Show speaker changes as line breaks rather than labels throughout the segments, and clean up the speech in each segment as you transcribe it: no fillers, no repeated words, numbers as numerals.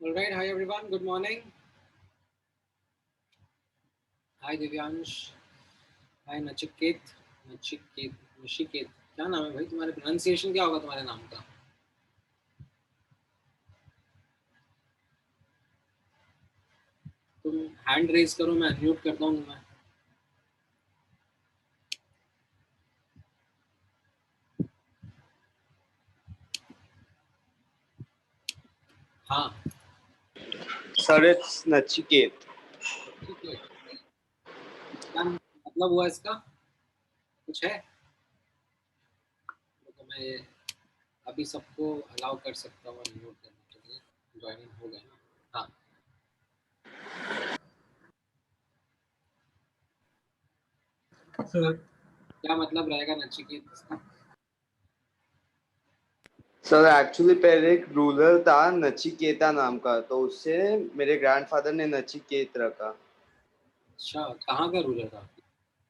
All right, hi everyone, good morning. Hi Divyansh, hi Nachiket, Nishikeet, क्या नाम है भाई तुम्हारे? प्रोनाउंसिएशन क्या होगा तुम्हारे नाम का? तुम हैंड रेज करो, मैं अनम्यूट करता हूँ तुम्हें। हाँ,
Sir, it's Nachiket.
नचिकेत, क्या मतलब हुआ इसका? कुछ है तो मैं अभी सबको अलाउ कर सकता हूँ अनम्यूट करने के लिए। ज्वाइनिंग हो गया ना? हाँ,
सर
क्या मतलब रहेगा नचिकेत इसका?
सर एक्चुअली पहले एक रूलर था नचिकेता नाम का, तो उससे मेरे ग्रैंडफादर ने नचिकेत रखा।
अच्छा, कहाँ का रूलर था?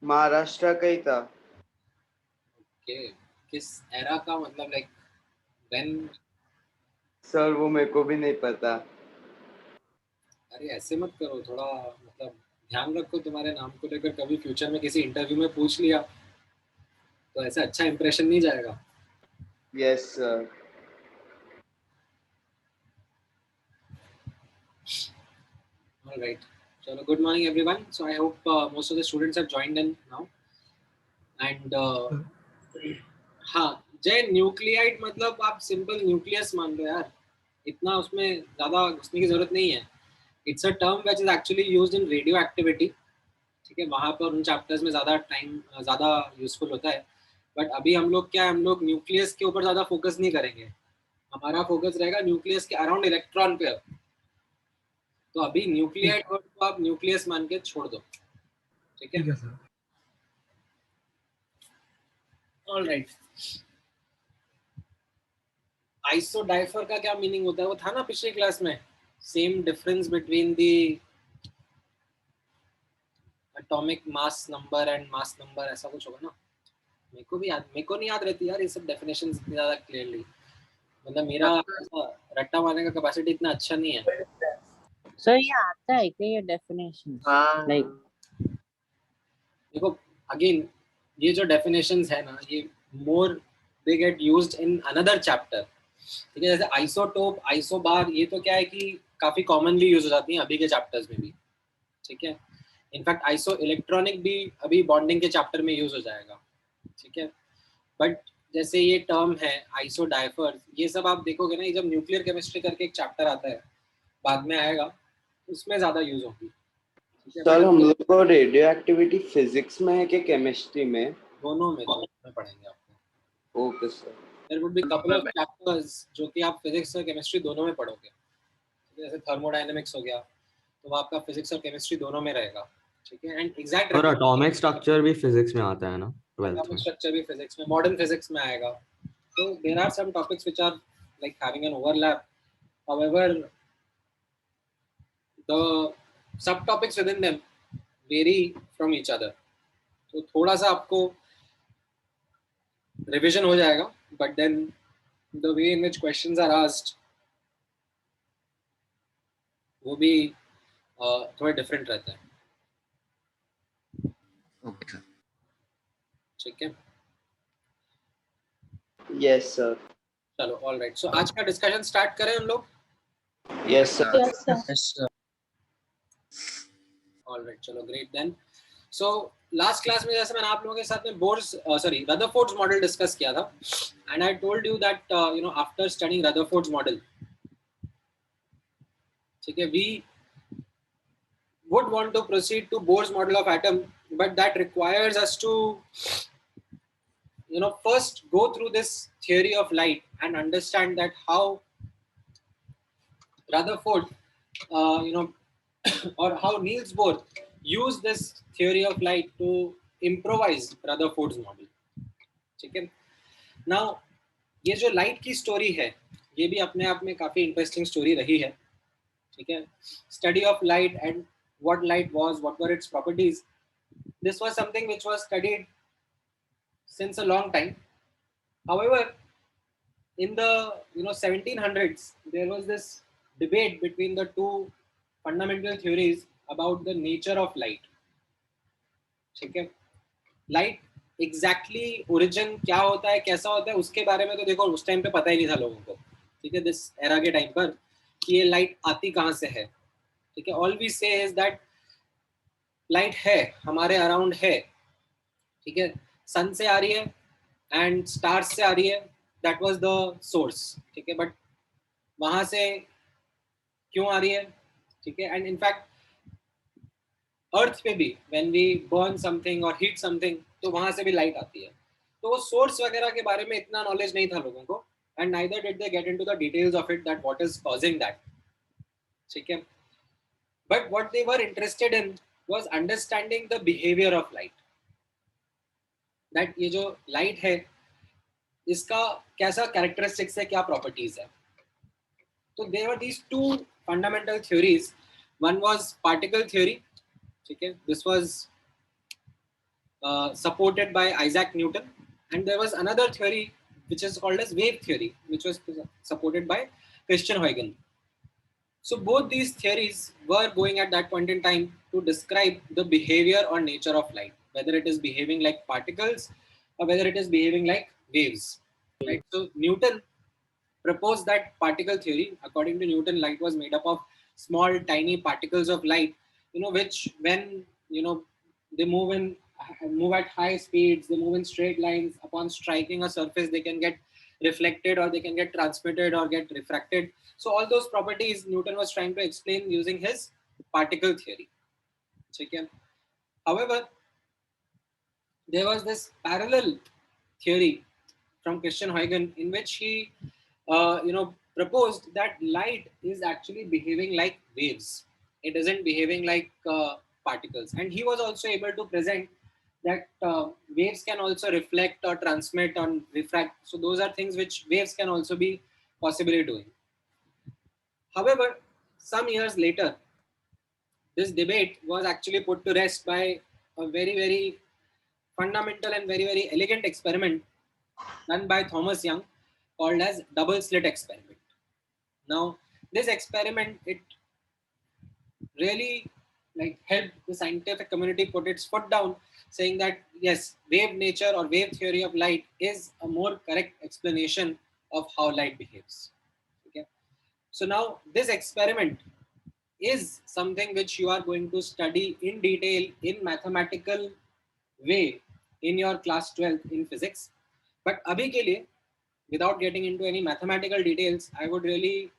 महाराष्ट्र का ही था।
ओके, किस एरा का, मतलब लाइक व्हेन?
सर वो मेरे को भी नहीं पता।
अरे ऐसे मत करो, थोड़ा मतलब ध्यान रखो तुम्हारे नाम को लेकर। कभी फ्यूचर में किसी इंटरव्यू में पूछ लिया तो ऐसा अच्छा इंप्रेशन नहीं जाएगा।
Yes sir.
All right. So good morning everyone. So I hope most of the students have joined in now. And हाँ, जय न्यूक्लियाइड मतलब आप सिंपल न्यूक्लियस मान लो यार, इतना उसमें ज्यादा घुसने की जरूरत नहीं है। It's a term which is actually used in radio activity. ठीक है, वहां पर उन चैप्टर्स में ज्यादा टाइम ज्यादा यूजफुल होता है। बट अभी हम लोग क्या है, हम लोग न्यूक्लियस के ऊपर ज्यादा फोकस नहीं करेंगे। हमारा फोकस रहेगा न्यूक्लियस के अराउंड इलेक्ट्रॉन पे। तो अभी न्यूक्लियाइड वर्ड को आप न्यूक्लियस मान के छोड़ दो। ठीक है,
सर।
All right. आइसोडाइफर का क्या मीनिंग होता है? वो था ना पिछली क्लास में, same difference between the atomic mass number and mass number, ऐसा कुछ होगा ना। मेरे को नहीं याद रहती यार ये सब डेफिनेशंस इतनी ज्यादा क्लियरली। मतलब मेरा ऐसा रट्टा मारने का कैपेसिटी इतना अच्छा नहीं है।
सर ये आता है क्या ये डेफिनेशन? लाइक
देखो, अगेन ये जो डेफिनेशंस है ना, ये more they get used in another chapter. ठीक है, जैसे आइसोटोप, आइसोबार, ये तो क्या है कि काफी कॉमनली यूज हो जाती हैं अभी के चैप्टर्स में भी। ठीक है, इनफैक्ट आइसो इलेक्ट्रॉनिक भी अभी बॉन्डिंग के चैप्टर में यूज हो जाएगा। ठीक है, बट जैसे ये टर्म है आइसोडाइफर, ये सब आप देखोगे ना, ये जब न्यूक्लियर केमिस्ट्री करके एक चैप्टर आता है, बाद में आएगा, उसमें ज्यादा यूज होगी। ठीक है,
सर
बट
हम लोग को रेडियो एक्टिविटी फिजिक्स में है कि केमिस्ट्री में?
दोनों में पढ़ेंगे आपको।
Okay sir.
There would be couple of chapters जो कि आप फिजिक्स और केमिस्ट्री दोनों में पढ़ोगे। जैसे थर्मोडायनेमिक्स हो गया, तो वो आपका फिजिक्स और केमिस्ट्री दोनों में रहेगा। ठीक है, एंड एग्जैक्ट
और एटॉमिक स्ट्रक्चर भी फिजिक्स में आता है ना, 12th में।
स्ट्रक्चर भी फिजिक्स में, मॉडर्न फिजिक्स में आएगा। तो there are some topics which are like having an overlap, however the sub topics within them vary from each other. तो थोड़ा सा आपको रिवीजन हो जाएगा, but then the way in which questions are asked वो भी थोड़ा different रहता है।
ओके।
ठीक है,
यस सर।
चलो ऑल राइट। सो आज का डिस्कशन स्टार्ट करें हम लोग।
Yes sir.
Yes sir.
All right, चलो great then. So last class में जैसे मैंने आप लोगों के साथ में रदरफोर्ड्स मॉडल डिस्कस किया था, and I told you that after studying Rutherford's model, ठीक है, we would want to proceed to Bohr's model of atom, but that requires us to first go through this theory of light and understand that how Rutherford or how Niels Bohr used this theory of light to improvise Rutherford's model. ठीक है, now ये जो light की story है, ये भी अपने आप में काफी इंटरेस्टिंग स्टोरी रही है। ठीक है, study of light and what light was, what were its properties. This was something which was studied since a long time. However, in the 1700s, there was this debate between the two fundamental theories about the nature of light. ठीक है, light exactly origin क्या होता है, कैसा होता है, उसके बारे में तो देखो उस टाइम पे पता ही नहीं था लोगों को, ठीक है, दिस एरा के टाइम पर, कि ये लाइट आती कहाँ से है, ठीक है. ऑल वी से इज दैट लाइट है, हमारे अराउंड है, ठीक है, सन से आ रही है एंड स्टार्स से आ रही है, दैट वाज द सोर्स, ठीक है. बट वहां से क्यों आ रही है, ठीक है, एंड इनफैक्ट अर्थ पे भी व्हेन वी बर्न समथिंग और हीट समथिंग तो वहां से भी लाइट आती है. तो वो सोर्स वगैरह के बारे में इतना नॉलेज नहीं था लोगों को, and neither did they get into the details of it that what is causing that, ठीक है. But what they were interested in was understanding the behaviour of light, that ये जो लाइट है इसका कैसा कैरेक्टरिस्टिक्स है, क्या प्रॉपर्टीज है. तो there were these two fundamental theories. One was particle theory, ठीक है, this was supported by Isaac Newton, and there was another theory which is called as wave theory, which was supported by Christian Huygens. So both these theories were going at that point in time to describe the behavior or nature of light, whether it is behaving like particles or whether it is behaving like waves, right? So Newton proposed that particle theory. According to Newton, light was made up of small tiny particles of light, which when they move at high speeds, they move in straight lines, upon striking a surface they can get reflected or they can get transmitted or get refracted. So all those properties Newton was trying to explain using his particle theory. Okay. However, there was this parallel theory from Christian Huygens in which he proposed that light is actually behaving like waves. It isn't behaving like particles. And he was also able to present that waves can also reflect or transmit or refract. So those are things which waves can also be possibly doing. However, some years later, this debate was actually put to rest by a very, very fundamental and very, very elegant experiment done by Thomas Young called as double slit experiment. Now, this experiment, it really helped the scientific community put its foot down, saying that yes, wave nature or wave theory of light is a more correct explanation of how light behaves. Okay. So now this experiment is something which you are going to study in detail in mathematical way in your class 12th in physics. But abhi ke liye, without getting into any mathematical details, I would really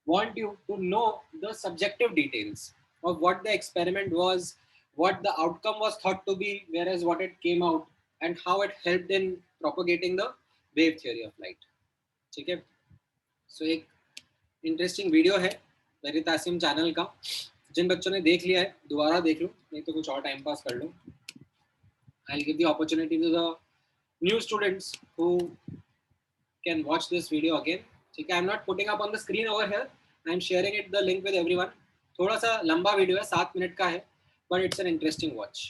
want you to know the subjective details of what the experiment was, what the outcome was thought to be, whereas what it came out, and how it helped in propagating the wave theory of light. ठीक है, सो एक interesting video है वेरितासियम channel का. जिन बच्चों ने देख लिया है दोबारा देख लो, नहीं तो कुछ और टाइम पास कर लो. I'll give the opportunity to the new students who can watch this video again. ठीक है, I'm not putting up on the screen over here. I'm sharing it the link with everyone. थोड़ा सा लंबा video है, 7 minute का है, but it's an interesting watch.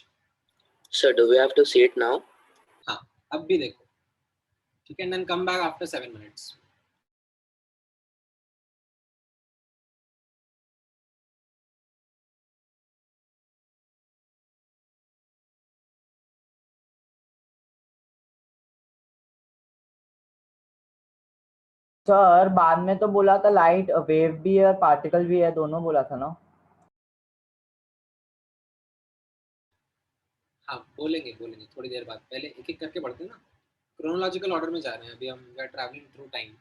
Sir, do we have to see it now?
हाँ, अब भी देखो, ठीक है, and then come back after 7 minutes.
Sir बाद में तो बोला था लाइट वेव भी है और पार्टिकल भी है, दोनों बोला था ना.
हाँ, बोलेंगे थोड़ी देर बाद. पहले एक एक करके पढ़ते हैं ना, क्रोनोलॉजिकल ऑर्डर में जा रहे हैं अभी हम. We are travelling through time.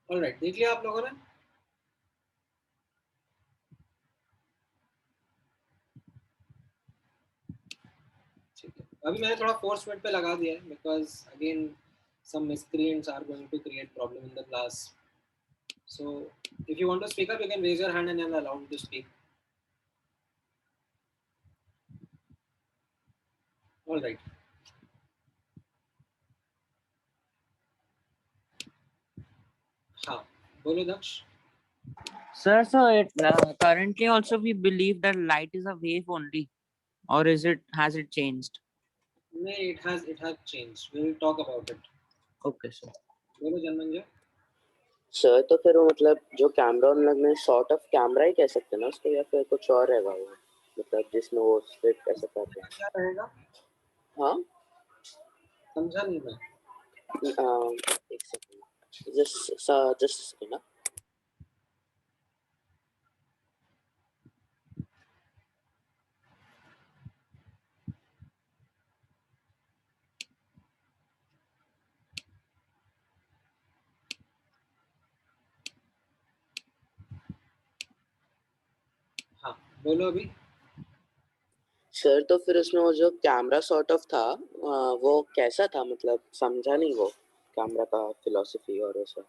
Alright, देख लिया आप लोगों ने? ठीक है, अभी मैंने थोड़ा फोर्स मिनट पे लगा दिया है because again some miscreants are going to create problem in the class. So if you want to speak up, you can raise your hand and I'm allowed to speak. All right. हाँ, बोलो Daksh.
Sir, so it currently also we believe that light is a wave only, or has it changed?
No, it has changed. We will talk about it.
Okay, sir.
बोलो जनमंजय.
Sir तो फिर वो मतलब जो camera on लगने sort of camera ही कह सकते हैं ना उसको, या फिर कुछ और रहेगा वो, मतलब जिसमें वो स्प्लिट ऐसा करते हैं.
क्या रहेगा?
हाँ,
समझा नहीं मैं.
एक सेकंड, जस्ट सेकंड ना.
हाँ, बोलो अभी.
सर तो फिर उसमें वो जो कैमरा सॉर्ट ऑफ था वो कैसा था, मतलब समझा नहीं वो कैमरा का फिलॉसफी और ऐसा.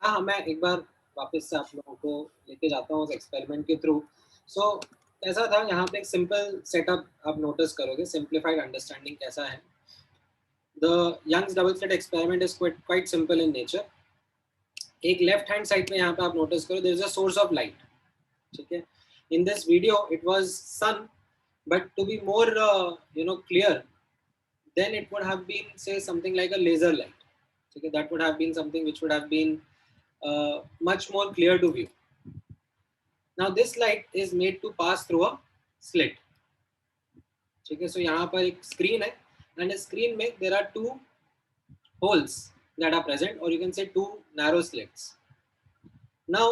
हाँ, मैं एक बार वापस से आप लोगों को लेके जाता हूँ उस एक्सपेरिमेंट के थ्रू. सो कैसा था, यहाँ पे एक सिंपल सेटअप आप नोटिस करोगे, सिंप्लीफाइड अंडरस्टैंडिंग कैसा है. The Young's double slit experiment is quite simple in nature. एक लेफ्ट हैंड साइड में यहाँ पे आप नोटिस करो, there is a source of light. ठीक है, in this video it was sun, but to be more clear, then it would have been say something like a laser light. Okay, that would have been something which would have been much more clear to view. Now this light is made to pass through a slit. Okay, so यहाँ पर एक screen है, and a screen में there are two holes that are present, or you can say two narrow slits. Now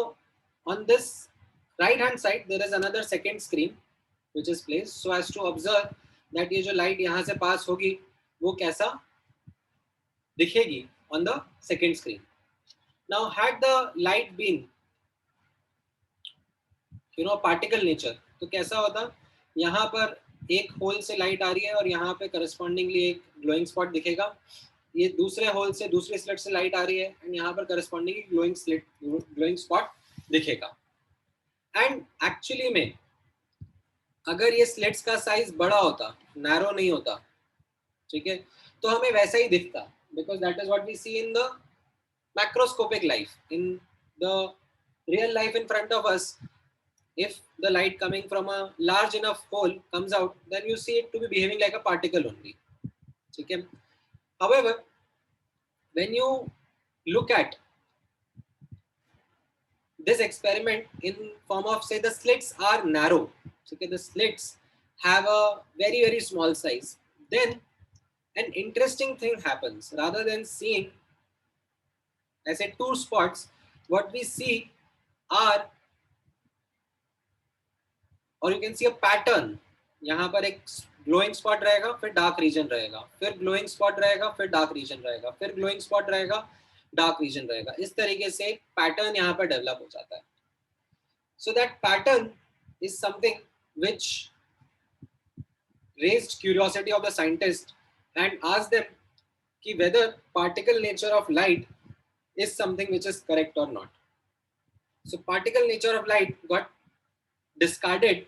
on this right hand side there is another second screen which is placed so as to observe that ये जो light यहाँ से pass होगी वो कैसा दिखेगी on the second screen. Now had the light been particle nature तो कैसा होता, यहाँ पर एक होल से लाइट आ रही है और यहाँ पे करस्पॉन्डिंगली एक ग्लोइंग स्पॉट दिखेगा, ये दूसरे होल से दूसरी स्लिट से लाइट आ रही है एंड यहाँ पर करस्पॉन्डिंगली ग्लोइंग स्पॉट दिखेगा. एंड एक्चुअली में अगर ये स्लिट्स का साइज बड़ा होता, नैरो नहीं होता, ठीक है, तो हमें वैसा ही दिखता, because that is what we see in the macroscopic life. In the real life in front of us, if the light coming from a large enough hole comes out, then you see it to be behaving like a particle only. Okay. However, when you look at this experiment in form of, say, the slits are narrow, okay, the slits have a very, very small size, then an interesting thing happens. Rather than seeing, I said, two spots, what we see are, और you can see a pattern. यहाँ पर एक glowing spot रहेगा, फिर dark region रहेगा, फिर glowing spot रहेगा, फिर डार्क रीजन रहेगा, फिर ग्लोइंग स्पॉट रहेगा, डार्क रीजन रहेगा. इस तरीके से एक पैटर्न यहाँ पर डेवलप हो जाता है. So that pattern is something which raised curiosity of the scientist and asked them कि whether particle nature of light is something which is correct or not. So particle nature of light got discarded,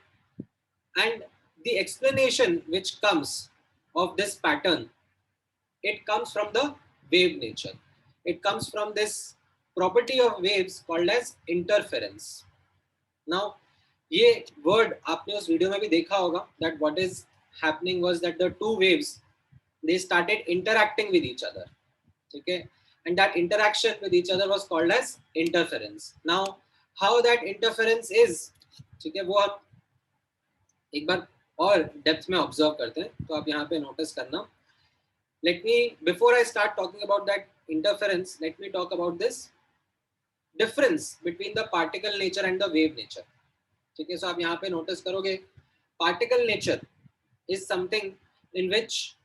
and the explanation which comes of this pattern, it comes from the wave nature. It comes from this property of waves called as interference. Now ये word आपने उस video में भी देखा होगा, that what is happening was that the two waves, they started interacting with each other, okay, and that interaction with each other was called as interference. Now how that interference is, ठीक है, वो आप एक बार और depth में observe करते हैं, तो आप यहाँ पे नोटिस करना. Let me, before I start talking about that interference, let me talk about this difference between the particle nature and the wave nature. ठीक है, सो आप यहाँ पे नोटिस करोगे, particle nature is something in which,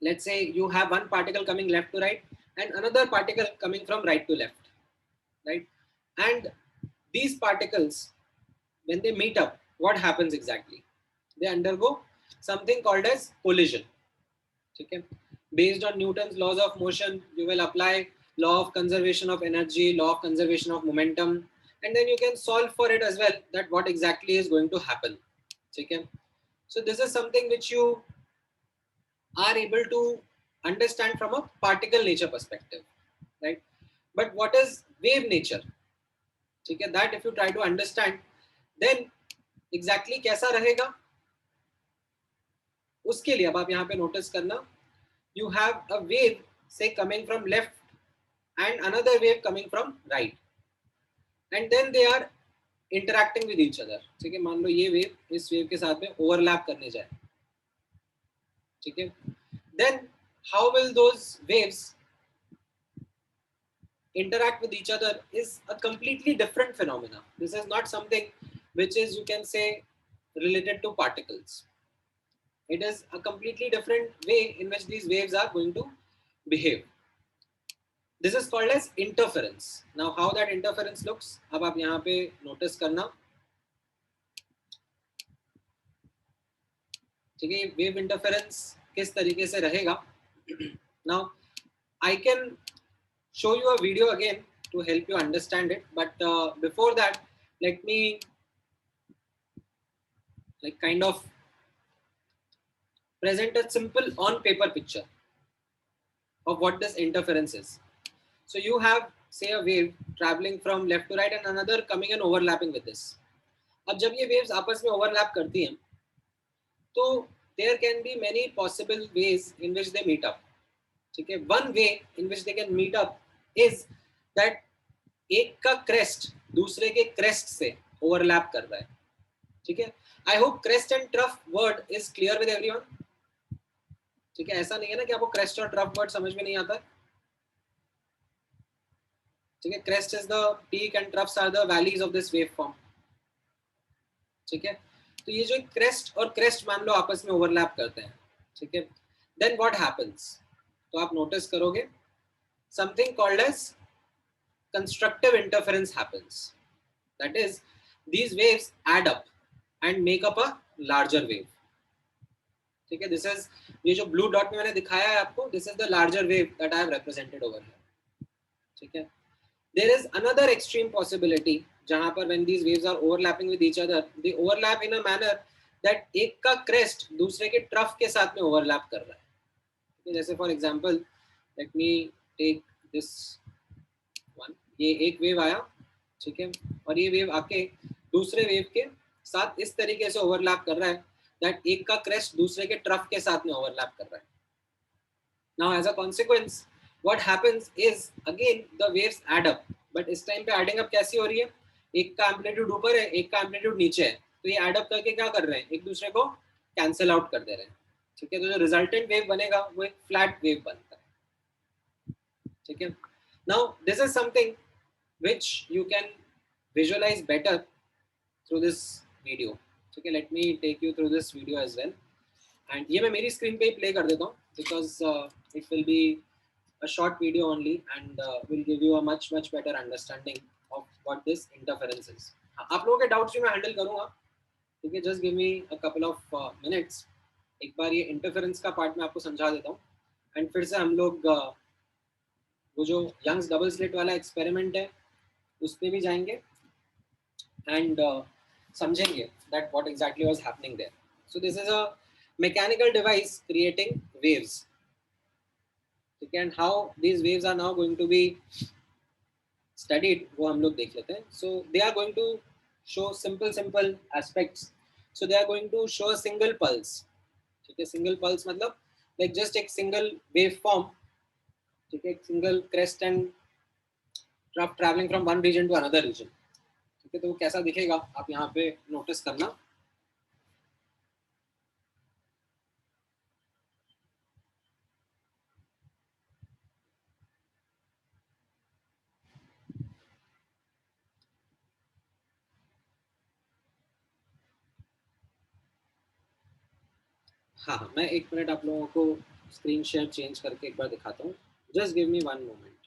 let's say you have one particle coming left to right and another particle coming from right to left, right? And these particles, when they meet up, what happens exactly? They undergo something called as collision. Okay? Based on Newton's laws of motion, you will apply law of conservation of energy, law of conservation of momentum, and then you can solve for it as well, that what exactly is going to happen. Okay? So this is something which you are able to understand from a particle nature perspective, right? But what is wave nature? ठीक है, that if you try to understand, then exactly कैसा रहेगा, उसके लिए अब आप यहाँ पे नोटिस करना, you have a wave say coming from left and another wave coming from right, and then they are interacting with each other. ठीक है, मान लो ये वेव इस वेव के साथ में ओवरलैप करने जाए, ठीक है, then how will those waves interact with each other is a completely different phenomena. This is not something which is, you can say, related to particles. It is a completely different way in which these waves are going to behave. This is called as interference. Now how that interference looks, अब आप यहाँ पे notice करना, ठीक है, wave interference किस तरीके से रहेगा. Now I can show you a video again to help you understand it, but before that, let me kind of present a simple on paper picture of what this interference is. So you have, say, a wave traveling from left to right and another coming and overlapping with this. अब जब ये waves आपस में overlap करती हैं, तो there can be many possible ways in which they meet up. ठीक है, one way in which they can meet up is that एक का crest दूसरे के crest से overlap कर रहा है. ठीक है, I hope crest and trough word is clear with everyone. ठीक है, ऐसा नहीं है ना कि आपको crest और trough word समझ में नहीं आता. ठीक है, crest is the peak and troughs are the valleys of this wave form. ठीक है, तो ये जो क्रेस्ट और क्रेस्ट मान लो आपस में ओवरलैप करते हैं. ठीक है, देन व्हाट हैपेंस, तो आप नोटिस करोगे something called as constructive interference happens. That is, these waves add up and make up a larger wave. ठीक है, this is, ये जो blue dot में मैंने दिखाया है आपको, this is the larger wave that I have represented over here. ठीक है, there is another extreme possibility जहाँ पर when these waves are overlapping with each other, they overlap in a manner that एक का crest दूसरे के trough के साथ में overlap कर रहा है. ठीक है, जैसे for example, let me take this one. ये एक वेव आया, ठीक है, और ये वेव आके दूसरे वेव के साथ इस तरीके से ओवरलैप कर रहा है दैट एक का क्रेस्ट दूसरे के ट्रफ के साथ में ओवरलैप कर रहा है. Now as a consequence what happens is again the waves add up, but इस टाइम पे एडिंग अप कैसी हो रही है, एक का एम्पलीट्यूड ऊपर है, एक का एम्पलीट्यूड नीचे है, तो ये ऐड अप करके क्या कर रहे हैं, एक दूसरे को कैंसिल आउट कर दे रहे हैं. ठीक है, तो जो रिजल्टेंट वेव बनेगा वो एक फ्लैट वेव बनता है. ठीक है, now this is something which you can visualize better through this video. Okay, let me take you through this video as well. And ये मैं मेरी screen पे ही play कर देता हूँ because it will be a short video only and will give you a much better understanding of what this interference is. आप लोगों के doubts भी मैं handle करूँगा. ठीक है, just give me a couple of minutes. एक बार ये interference का part मैं आपको समझा देता हूँ and फिर से हम लोग वो जो यंग्स डबल स्लिट वाला एक्सपेरिमेंट है उस पे भी जाएंगे एंड समझेंगे that what exactly was happening there. So this is a mechanical device creating waves. ठीक है, and how these waves are now going to be studied वो हम लोग देख लेते हैं. So they are going to show simple aspects. So they are going to show a single pulse. ठीक है, सिंगल पल्स मतलब लाइक जस्ट एक सिंगल वेव फॉर्म. ठीक है, एक single crest and trough travelling from one region to another region. ठीक है, तो वो कैसा दिखेगा आप यहाँ पे नोटिस करना. हाँ, मैं एक मिनट आप लोगों को स्क्रीन शेयर चेंज करके एक बार दिखाता हूँ. Just give me one moment.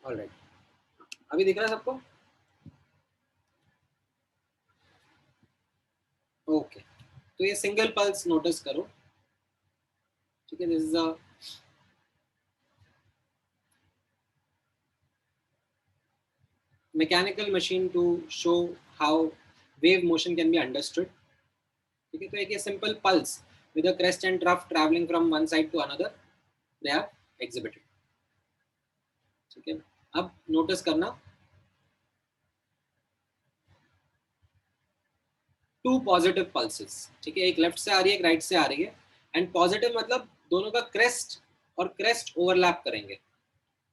Alright, अभी दिख रहा है सबको? ओके, तो ये सिंगल पल्स नोटिस करो. ठीक है, this is a mechanical machine to show how wave motion can be understood. ठीक है, तो एक ये simple pulse with a crest and trough traveling from one side to another they have exhibited. ठीक है, अब notice करना two positive pulses. ठीक है, एक left से आ रही है, एक right से आ रही है, and positive मतलब दोनों का crest और crest overlap करेंगे.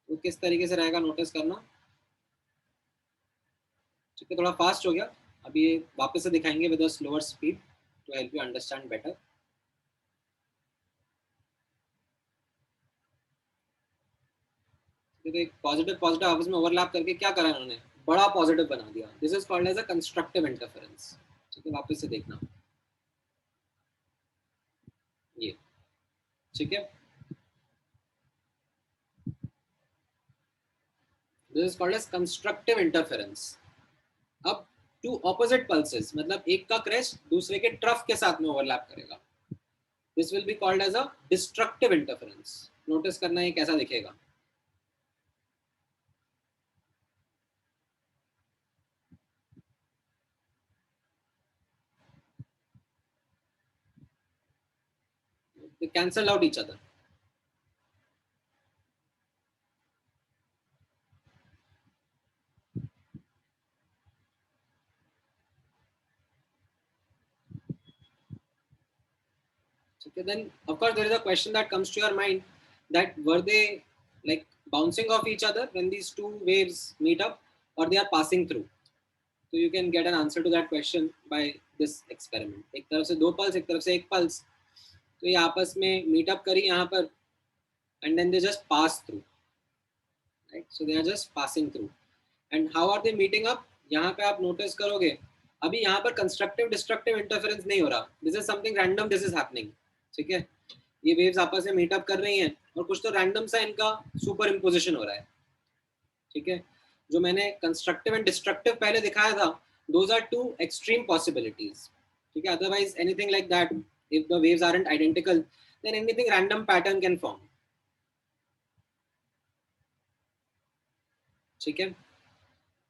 तो किस तरीके से रहेगा notice करना. ठीक है, थोड़ा फास्ट हो गया, अभी ये वापस से दिखाएंगे with a slower speed to help you understand better. तो एक पॉजिटिव आपस में ओवरलैप करके क्या करा इन्होंने, बड़ा पॉजिटिव बना दिया. This is called as a constructive interference. ठीक है, वापस से देखना ये. ठीक है, this is called as constructive interference. अब टू ऑपोजिट पल्सेस मतलब एक का क्रेस्ट दूसरे के ट्रफ के साथ में ओवरलैप करेगा. This will be called as a destructive interference. Notice करना ये कैसा दिखेगा. They cancel out each other. Okay, then of course there is a question that comes to your mind that were they like bouncing off each other when these two waves meet up or they are passing through. So you can get an answer to that question by this experiment. एक तरफ से दो pulse, एक तरफ से एक pulse. तो ये आपस में मीटअप करी यहाँ पर and then they just pass through, right? So they are just passing through. And how are they meeting up? यहाँ पे आप नोटिस करोगे अभी यहाँ पर कंस्ट्रक्टिव डिस्ट्रक्टिव इंटरफेरेंस नहीं हो रहा. This is something random, this is happening. ठीक है, ये वेव्स आपस में मीटअप कर रही हैं और कुछ तो रैंडम सा इनका सुपर इम्पोजिशन हो रहा है. ठीक है, जो मैंने कंस्ट्रक्टिव एंड डिस्ट्रक्टिव पहले दिखाया था, those are two extreme possibilities. ठीक है, otherwise anything like that, if the waves aren't identical, then anything random pattern can form. ठीक है,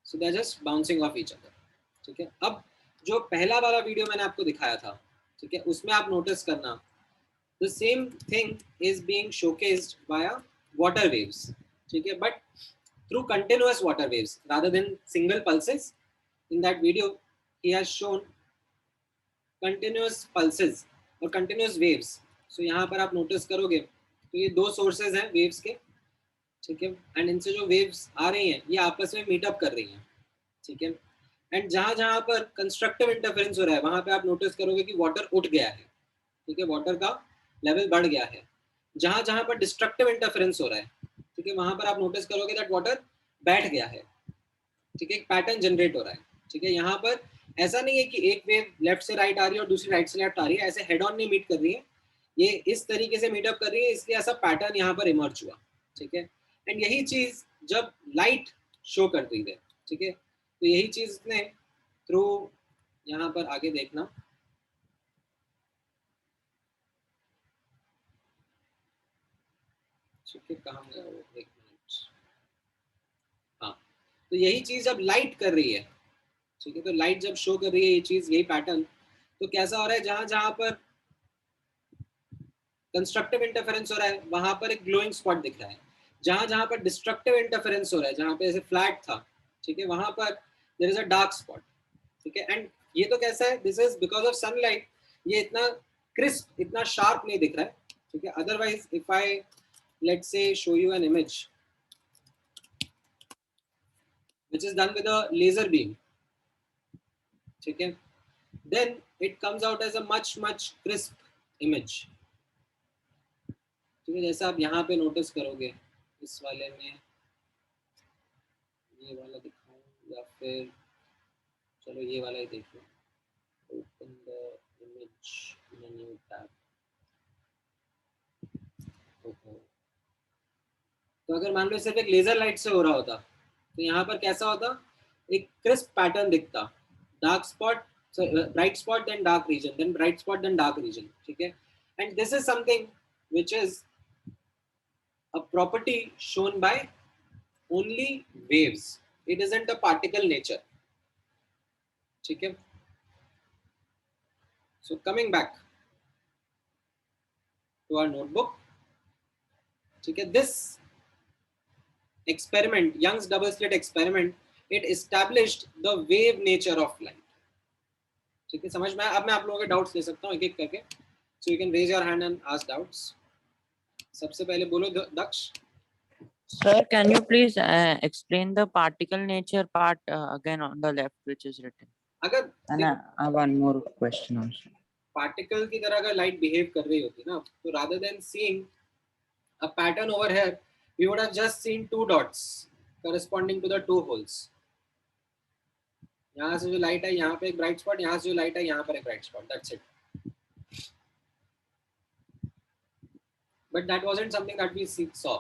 so they're just bouncing off each other. ठीक है, अब जो पहला वाला वीडियो मैंने आपको दिखाया था, ठीक है, उसमें आप नोटिस करना the same thing is being showcased via water waves. ठीक है, but through continuous water waves rather than single pulses. In that video he has shown continuous pulses और कंटिन्यूस वेव्स. सो यहाँ पर आप नोटिस करोगे तो ये दो सोर्सेज हैं वेव्स के. ठीक है, एंड इनसे जो वेव्स आ रही हैं ये आपस में मीटअप कर रही हैं. ठीक है, एंड जहाँ जहाँ पर कंस्ट्रक्टिव इंटरफेरेंस हो रहा है वहाँ पे आप नोटिस करोगे कि वाटर उठ गया है. ठीक है, वाटर का लेवल बढ़ गया है. जहाँ जहाँ पर डिस्ट्रक्टिव इंटरफेरेंस हो रहा है, ठीक है, वहाँ पर आप नोटिस करोगे दैट वाटर बैठ गया है. ठीक है, एक पैटर्न जनरेट हो रहा है. ठीक है, यहाँ पर ऐसा नहीं है कि एक वेव लेफ्ट से राइट आ रही है और दूसरी राइट से लेफ्ट आ रही है, ऐसे हेड ऑन नहीं मीट कर रही है, ये इस तरीके से मीटअप कर रही है, इसलिए ऐसा पैटर्न यहाँ पर इमर्ज हुआ. ठीक है, एंड यही चीज जब लाइट शो कर रही है, ठीक है, तो यही चीज ने थ्रू यहाँ पर आगे देखना, ठीक है, कहाँ गया वो, एक मिनट. हाँ, तो यही चीज जब लाइट कर रही है, ठीक है, तो लाइट जब शो कर रही है ये चीज, यही पैटर्न, तो कैसा हो रहा है, जहां जहां पर कंस्ट्रक्टिव इंटरफेरेंस हो रहा है वहां पर एक ग्लोइंग स्पॉट दिख रहा है. जहां जहां पर डिस्ट्रक्टिव इंटरफेरेंस हो रहा है, जहां पे ऐसे फ्लैट था, ठीक है, वहां पर there is a dark spot. ठीक है, एंड ये तो कैसा है, this is because of sunlight, ये इतना क्रिस्प, इतना शार्प नहीं दिख रहा है. ठीक है, otherwise if I let's say show you an image which is done with a laser beam, ठीक है, then it comes out as a much crisp image. ठीक है, जैसा आप यहाँ पे नोटिस करोगे, इस वाले में ये वाला दिखाऊं या फिर चलो ये वाला ही देख लो. Open the image in a new tab. तो अगर मान लो सिर्फ एक लेजर लाइट से हो रहा होता तो यहाँ पर कैसा होता, एक क्रिस्प पैटर्न दिखता, dark spot, bright spot then dark region, then bright spot then dark region. ठीक है, and this is something which is a property shown by only waves. It isn't a particle nature. ठीक है, so coming back to our notebook, ठीक है, this experiment, Young's double slit experiment, it established the wave nature of light. ठीक है, समझ में आया? अब मैं आप लोगों के डाउट्स ले सकता हूँ एक एक करके. So you can raise your hand and ask doubts. सबसे पहले बोलो Daksh.
Sir, can you please explain the particle nature part again on the left, which is written?
अगर
And I have one more question also.
Particle की तरह अगर light behave कर रही होती ना, तो rather than seeing a pattern over here, we would have just seen two dots corresponding to the two holes. यहाँ से जो लाइट है यहाँ पे एक ब्राइट स्पॉट, यहाँ से जो लाइट है यहाँ पर एक bright spot, that's it. But that wasn't something that we saw.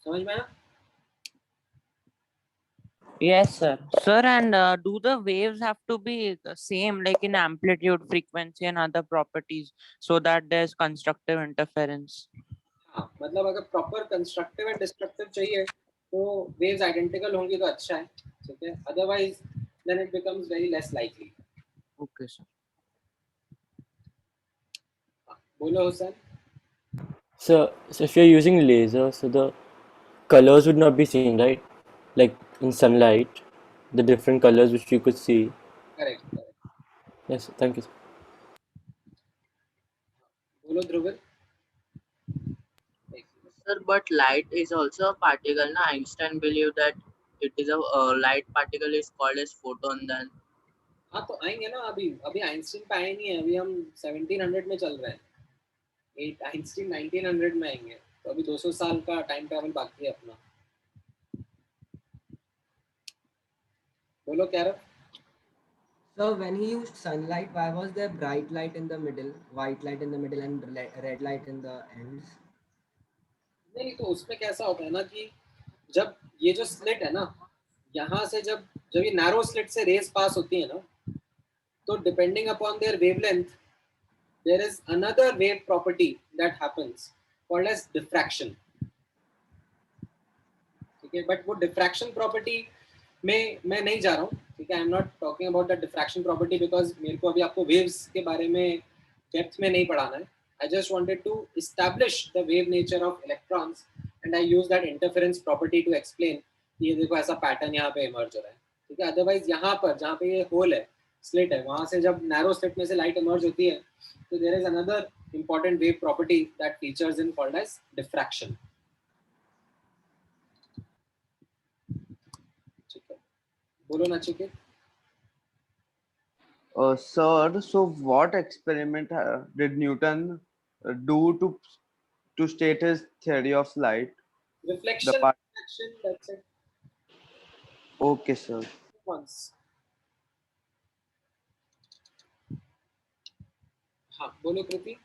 समझ में आया?
Yes, sir. Sir, and do the waves have to be the same, like in amplitude, frequency, and other properties, so that there's constructive interference?
हाँ, मतलब अगर proper constructive and destructive चाहिए तो waves identical होंगी तो अच्छा है. ठीक है, otherwise then it becomes very less likely.
Okay, sir.
बोलो Hussain.
So if you're using laser, so the colors would not be seen, right? Like in sunlight, the different colors which you could see.
Correct.
Yes, thank you.
बोलो ध्रुव.
Sir, but light is also a particle. Na? Einstein believed that it is a light particle is called as photon. Then
हाँ तो आएंगे ना, अभी अभी Einstein पे आए नहीं है, अभी हम 1700 में चल रहे हैं, एक आइंस्टीन 1900 में आएंगे, तो अभी 200 साल का टाइम ट्रैवल बाकी है अपना। बोलो क्या रहा?
So when he used sunlight, why was there bright light in the middle, white light in the middle, and red light in the ends?
नहीं तो उसमें कैसा होता है ना कि जब ये जो स्लिट है ना, यहाँ से जब जब ये नैरो स्लिट से रेस पास होती है ना, तो depending upon their wavelength there is another wave property that happens called as diffraction. ठीक है, बट वो diffraction property में मैं नहीं जा रहा हूँ, ठीक है, आई am not talking about the diffraction property because मेरे को अभी आपको waves के बारे में डेप्थ में नहीं पढ़ाना है. I just wanted to establish the wave nature of electrons and I use that interference property to explain कि ये देखो ऐसा पैटर्न यहाँ पे इमर्ज हो रहा है, ठीक है. अदरवाइज यहाँ पर जहाँ पे ये होल है, स्लिट है, वहां से जब नैरो स्लिट में से लाइट इमर्ज होती है, so there is another important wave property that features in called as diffraction. ठीक है, बोलो Nachiket.
Sir, so what experiment did Newton do to state his theory of light?
Reflection,
The part.
refraction, that's it.
Okay, sir.
Once. हाँ बोलो कृति.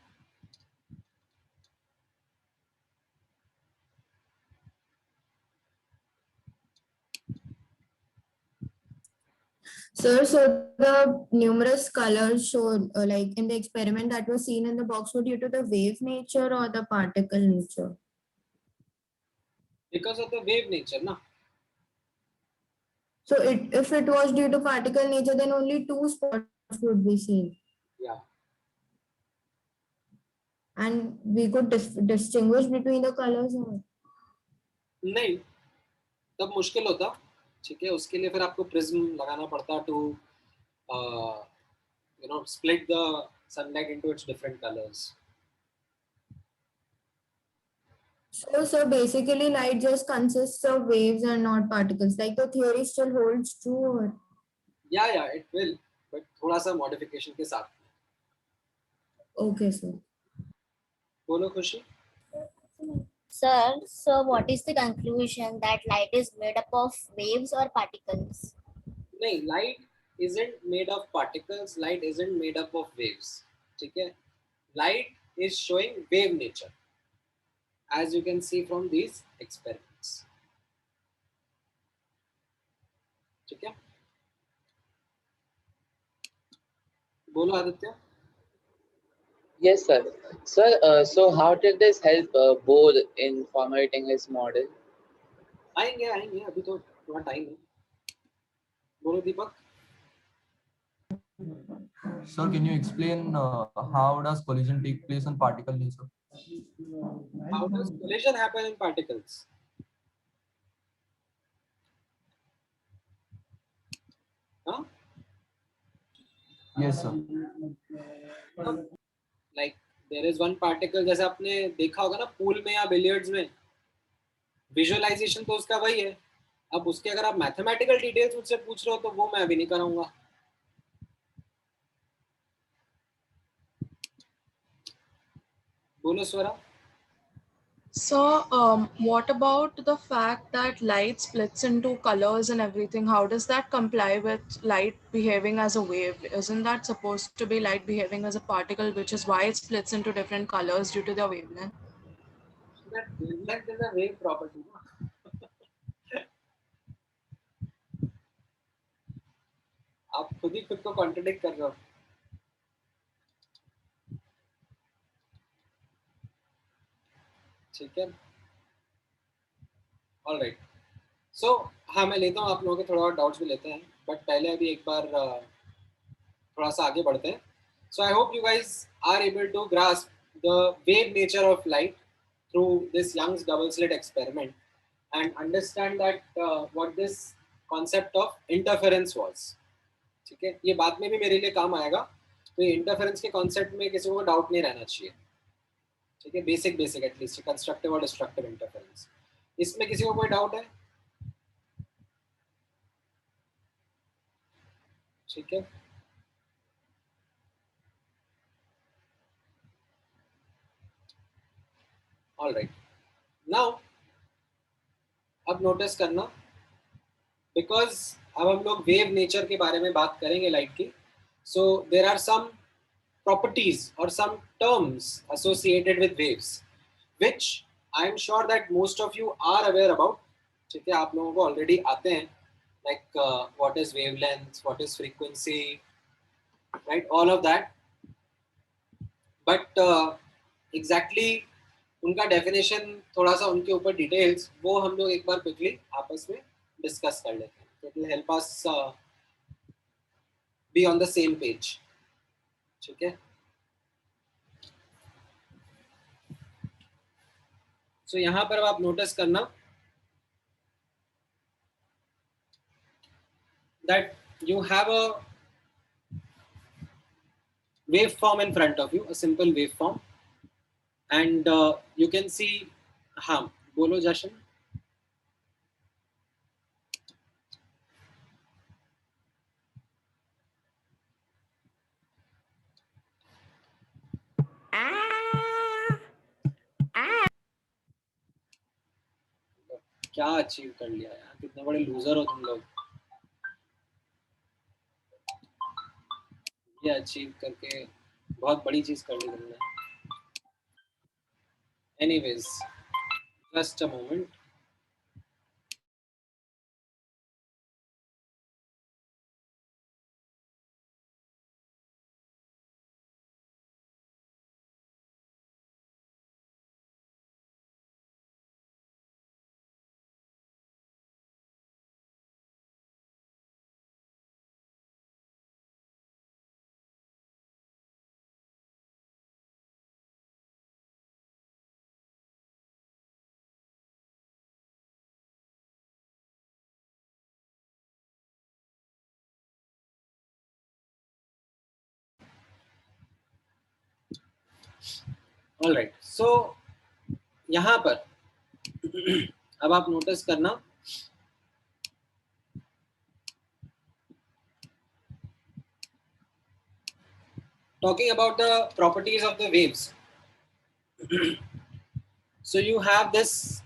Sir, so the numerous colors showed, like in the experiment that was seen in the box, were due to the wave nature or the particle nature?
Because of the wave nature, na.
So if it was due to particle nature, then only two spots would be seen.
Yeah.
And we could distinguish between the colors. Or?
नहीं, तब मुश्किल होता, ठीक है. उसके लिए फिर आपको प्रिज्म लगाना पड़ता to you know split the sunlight into its different colors.
So basically light just consists of waves and not particles. Like the theory still holds true. Or?
Yeah, it will, but थोड़ा सा modification के साथ.
Okay, sir.
बोलो खुशी.
Sir, so what is the conclusion that light is made up of waves or particles?
नहीं, light isn't made of particles, light isn't made up of waves, ठीक है. Light is showing wave nature, as you can see from these experiments, ठीक है. बोलो Aditya.
Yes, sir. Sir, so how did this help Bohr in formulating his model?
आएंगे अभी तो थोड़ा time है. बोलो दीपक.
Sir, can you explain how does collision take place on particle nature?
How does collision happen in particles? Huh?
Yes, sir.
Like there is one particle, जैसे आपने देखा होगा ना पूल में या बिलियर्ड्स में, विजुअलाइजेशन तो उसका वही है. अब उसके अगर आप मैथमेटिकल डिटेल्स मुझसे पूछ रहे हो तो वो मैं अभी नहीं कराऊंगा. बोलो स्वरा.
So, what about the fact that light splits into colors and everything? How does that comply with light behaving as a wave? Isn't that supposed to be light behaving as a particle, which is why it splits into different colors due to their wavelength?
That wavelength is a wave property. आप खुद ही खुद को contradict कर रहे हो. ठीक है. Alright. सो हाँ मैं लेता हूँ आप लोगों के थोड़ा डाउट्स भी लेते हैं, बट पहले अभी एक बार थोड़ा सा आगे बढ़ते हैं. So I hope you guys are able to grasp the wave nature of light through this Young's double slit experiment and understand that what this concept of interference was. ठीक है, ये बाद में भी मेरे लिए काम आएगा, तो ये इंटरफेरेंस के कॉन्सेप्ट में किसी को डाउट नहीं रहना चाहिए. ठीक है, बेसिक एटलीस्ट कंस्ट्रक्टिव और डिस्ट्रक्टिव इंटरफेरेंस. इसमें किसी को कोई डाउट है? ठीक है, ऑल राइट, नाउ अब नोटिस करना, बिकॉज अब हम लोग वेव नेचर के बारे में बात करेंगे लाइट की. So there are some properties or some terms associated with waves which I am sure that most of you are aware about. ठीक है, आप लोगों को ऑलरेडी आते हैं, like what is wavelength, what is frequency, right, all of that. But exactly उनका definition, थोड़ा सा उनके ऊपर details, वो हम लोग एक बार quickly आपस में discuss कर लेते हैं. It will help us be on the same page. ठीक है. So यहाँ पर आप नोटिस करना that you have a waveform in front of you, a simple waveform, and you can see, हाँ बोलो जशन. क्या अचीव कर लिया यार, कितने बड़े लूजर हो तुम लोग. ये अचीव करके बहुत बड़ी चीज कर ली तुमने. Anyways, just a moment. All right, so यहाँ पर अब आप नोटिस करना, talking about the properties of the waves. So you have this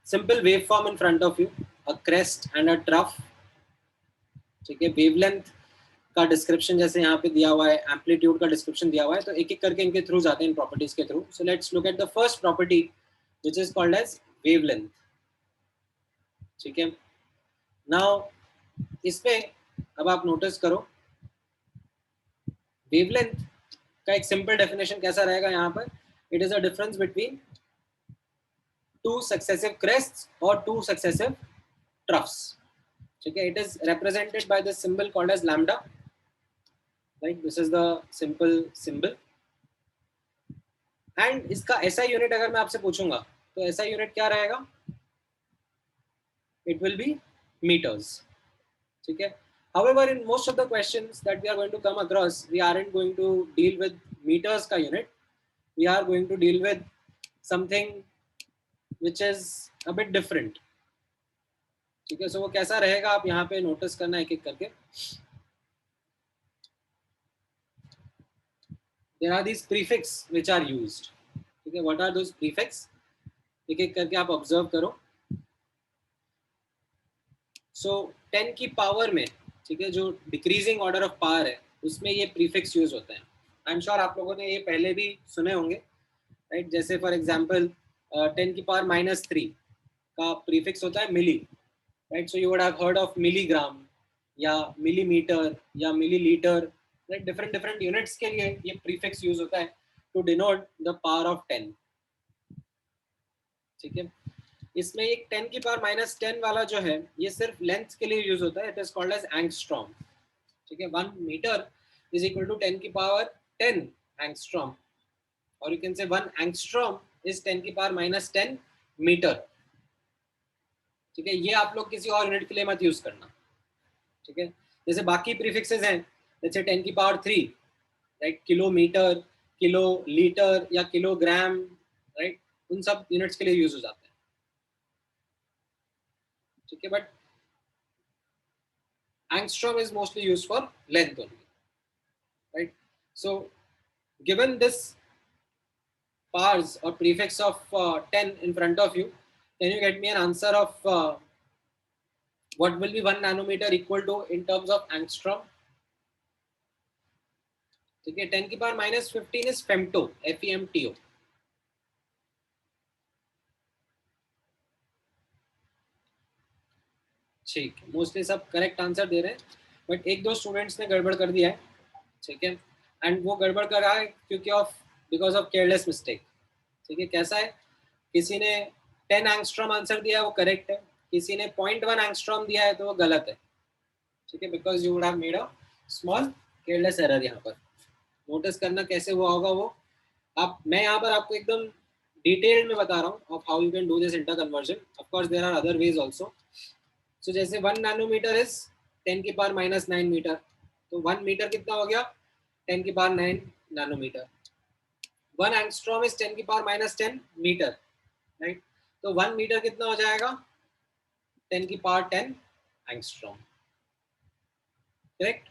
simple waveform in front of you, a crest and a trough. ठीक है, वेवलेंथ का description जैसे यहाँ पे दिया हुआ है, एम्पलीट्यूड का डिस्क्रिप्शन दिया हुआ है, तो एक एक करके इनके थ्रू जाते हैं, इन प्रॉपर्टीज के through. So let's look at the first property which is called as wavelength. ठीक है, नाउ इसमें अब आप नोटिस करो, वेवलेंथ का एक सिंपल डेफिनेशन कैसा रहेगा यहाँ पर. It is a difference between two successive crests और टू सक्सेसिव ट्रफ्स. ठीक है, it is represented by the symbol called as lambda. Right, this is the simple symbol. And इसका SI यूनिट अगर मैं आपसे पूछूंगा तो SI यूनिट क्या रहेगा? It will be meters. ठीक है. However, in most of the questions that we are going to come across, we aren't going to deal with meters का unit. We are going to deal with something which is a bit different. ठीक है, so वो कैसा रहेगा आप यहाँ पे notice करना एक एक करके. There are these prefix which are used. ठीक है, what are those prefix? एक एक करके आप ऑब्जर्व करो. So 10 की पावर में, ठीक है, जो डिक्रीजिंग ऑर्डर ऑफ पावर है उसमें ये प्रीफिक्स यूज होते हैं. आई एम श्योर आप लोगों ने ये पहले भी सुने होंगे, राइट. जैसे फॉर एग्जांपल 10 की पावर -3 का प्रीफिक्स होता है milli, right. So you would have heard of milligram या मिलीमीटर या millilitre, right. Different different units के लिए ये प्रीफिक्स यूज होता है to denote the power of 10. ठीक है, इसमें एक 10 की पावर -10 वाला जो है ये सिर्फ लेंथ के लिए यूज होता है. It is called as angstrom. ठीक है, 1 मीटर इज इक्वल टू 10 की पावर 10 एंगस्ट्रॉम, और you can say 1 angstrom is 10 की पावर -10 मीटर. ठीक है, ये आप लोग किसी और यूनिट के लिए मत यूज करना. ठीक है, जैसे बाकी प्रीफिक्सेस हैं, जैसे 10 की power 3, right, kilometre, kilo litre या किलोग्राम, राइट, उन सब यूनिट्स के लिए यूज हो जाते हैं. ठीक है, but angstrom is mostly used for length only, right. So given this pars or prefix of 10 in front of you, can you get me an answer of what will be 1 nanometer equal to in terms of angstrom? ठीक है, 10 की power -15 is femto, FEMTO. ठीक है, mostly सब correct answer दे रहे हैं, but एक दो स्टूडेंट्स ने गड़बड़ कर दिया है. ठीक है, एंड वो गड़बड़ कर रहा है क्योंकि बिकॉज ऑफ केयरलेस मिस्टेक. ठीक है, कैसा है, किसी ने 10 एंगस्ट्रॉम आंसर दिया है, वो करेक्ट है. किसी ने 0.1 एंगस्ट्रॉम दिया है तो वो गलत है. ठीक है, because you would have made a small careless error. यहाँ पर नोटिस करना कैसे हुआ होगा वो मैं यहाँ पर आपको एकदम डिटेल्ड में बता रहा हूँ of how you can do this inter conversion. Of course there are other ways also. So जैसे 1 नैनोमीटर इज 10 की पावर -9 मीटर, तो 1 मीटर कितना हो गया, 10 की पावर 9 नैनोमीटर. 1 एंगस्ट्रॉम इज 10 की पावर -10 मीटर, राइट. तो 1 मीटर कितना हो जाएगा, 10 की पावर 10 एंगस्ट्रॉम. करेक्ट.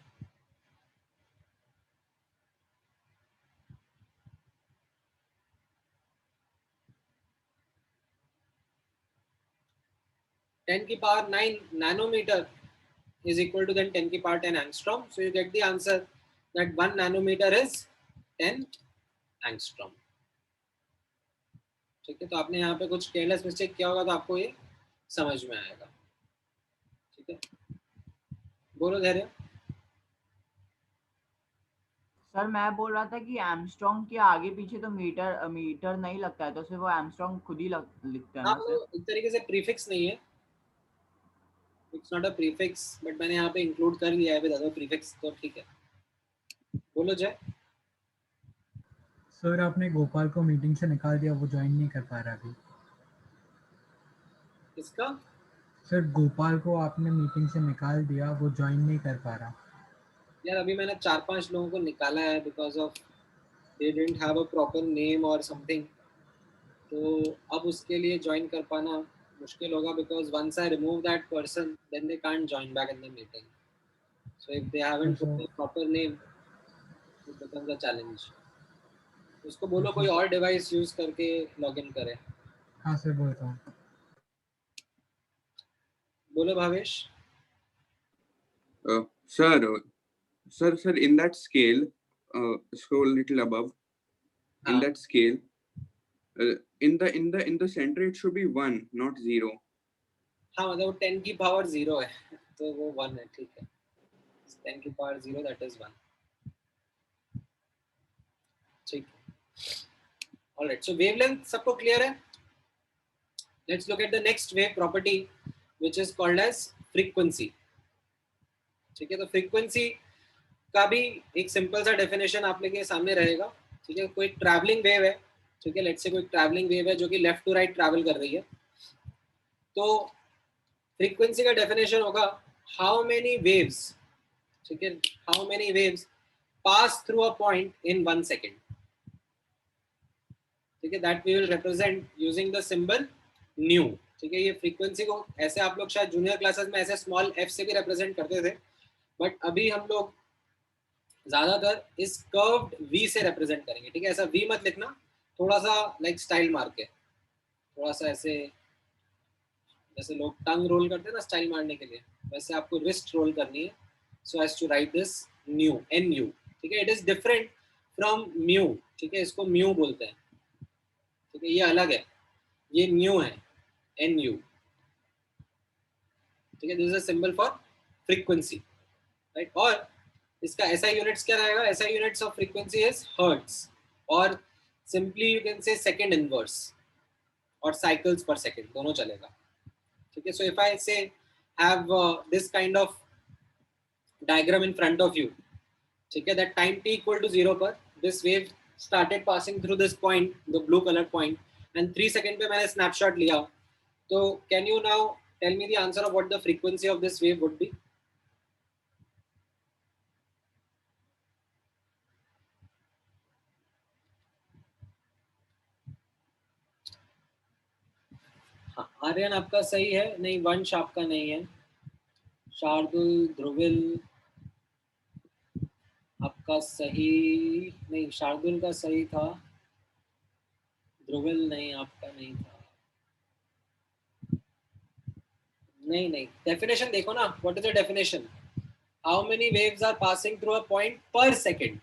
टेन की power 9 nanometer is equal to then 10 की power 10 angstrom. So you get the answer that 1 nanometer is 10 angstrom. ठीक है, तो आपने यहाँ पे कुछ केयरलेस मिस्टेक किया होगा तो आपको ये समझ में आएगा. ठीक है, बोलो धैर्य.
सर मैं बोल रहा था कि एमस्ट्रॉन्ग के आगे पीछे तो मीटर नहीं लगता है, तो सिर्फ वो एमस्ट्रॉन्ग खुद ही लिखता है ना सर.
एक तरीके से प्रीफिक्स नहीं है, it's not a prefix, but मैंने यहाँ पे इंक्लूड कर लिया है विद अदर प्रीफिक्स, तो ठीक है. बोलो जय.
सर आपने गोपाल को मीटिंग से निकाल दिया, वो ज्वाइन नहीं कर पा रहा अभी.
किसका?
सर गोपाल को आपने मीटिंग से निकाल दिया, वो ज्वाइन नहीं कर पा रहा.
यार अभी मैंने 4-5 लोगों को निकाला है because of they didn't have a proper name और समथिंग. तो अब उसके लिए ज्वाइन कर पाना मुश्किल होगा because once I remove that person then they can't join back in the meeting. So if they haven't put a proper name it becomes a challenge. उसको बोलो कोई और डिवाइस यूज करके लॉगिन करे.
हाँ सर बोलता हूँ.
बोलो Bhavesh.
Sir, in that scale, scroll little above. In that scale, in the center it should be 1, not 0.
हाँ मतलब वो 10 की पावर 0 है तो वो 1 है. ठीक है, 10 की पावर 0 that is 1. ठीक है. Alright, so wavelength सबको clear है. Let's look at the next wave property which is called as frequency. ठीक है, तो frequency का भी एक सिंपल सा डेफिनेशन आप लोगों के सामने रहेगा. ठीक है, कोई ट्रैवलिंग वेव है. ठीक है, लेट्स से कोई ट्रैवलिंग वेव है जो कि लेफ्ट टू राइट ट्रैवल कर रही है. तो फ्रीक्वेंसी का डेफिनेशन होगा हाउ मेनी वेव्स. ठीक है, how many waves pass through a point in 1 second. ठीक है, that we will represent using the symbol nu. ठीक है, ये फ्रीक्वेंसी को ऐसे आप लोग शायद जूनियर क्लासेस में ऐसे स्मॉल f से भी रिप्रेजेंट करते थे, बट अभी हम लोग ज्यादातर इस कर्व्ड v से रिप्रेजेंट करेंगे. ठीक है, ऐसा v मत लिखना, थोड़ा सा लाइक स्टाइल मार के, थोड़ा सा ऐसे जैसे लोग टंग रोल करते हैं ना स्टाइल मारने के लिए, वैसे आपको रिस्ट रोल करनी है. So as to write this nu, nu. ठीक है, it is different from mu. ठीक है, इसको म्यू बोलते हैं. ठीक है, ये अलग है, ये न्यू है, nu. ठीक है, this is a symbol for frequency, right. और इसका SI यूनिट्स क्या रहेगा? SI units of frequency is hertz, और simply you can say second inverse और साइकिल्स पर सेकंड, दोनों चलेगा. ठीक है, so if I say have this kind of diagram in front of you. ठीक है, that time t equal to 0 पर this wave started passing through this point, the blue colour point, and 3 second पे मैंने snapshot लिया. तो can you now tell me the answer of what the frequency of this wave would be? Aryan आपका सही है. नहीं, वंश आपका नहीं है. शार्दुल, ध्रुविल आपका सही नहीं, शार्दुल का सही था. ध्रुवल नहीं, आपका नहीं था। नहीं, डेफिनेशन देखो ना, what is the definition? How many waves are passing through a point per second?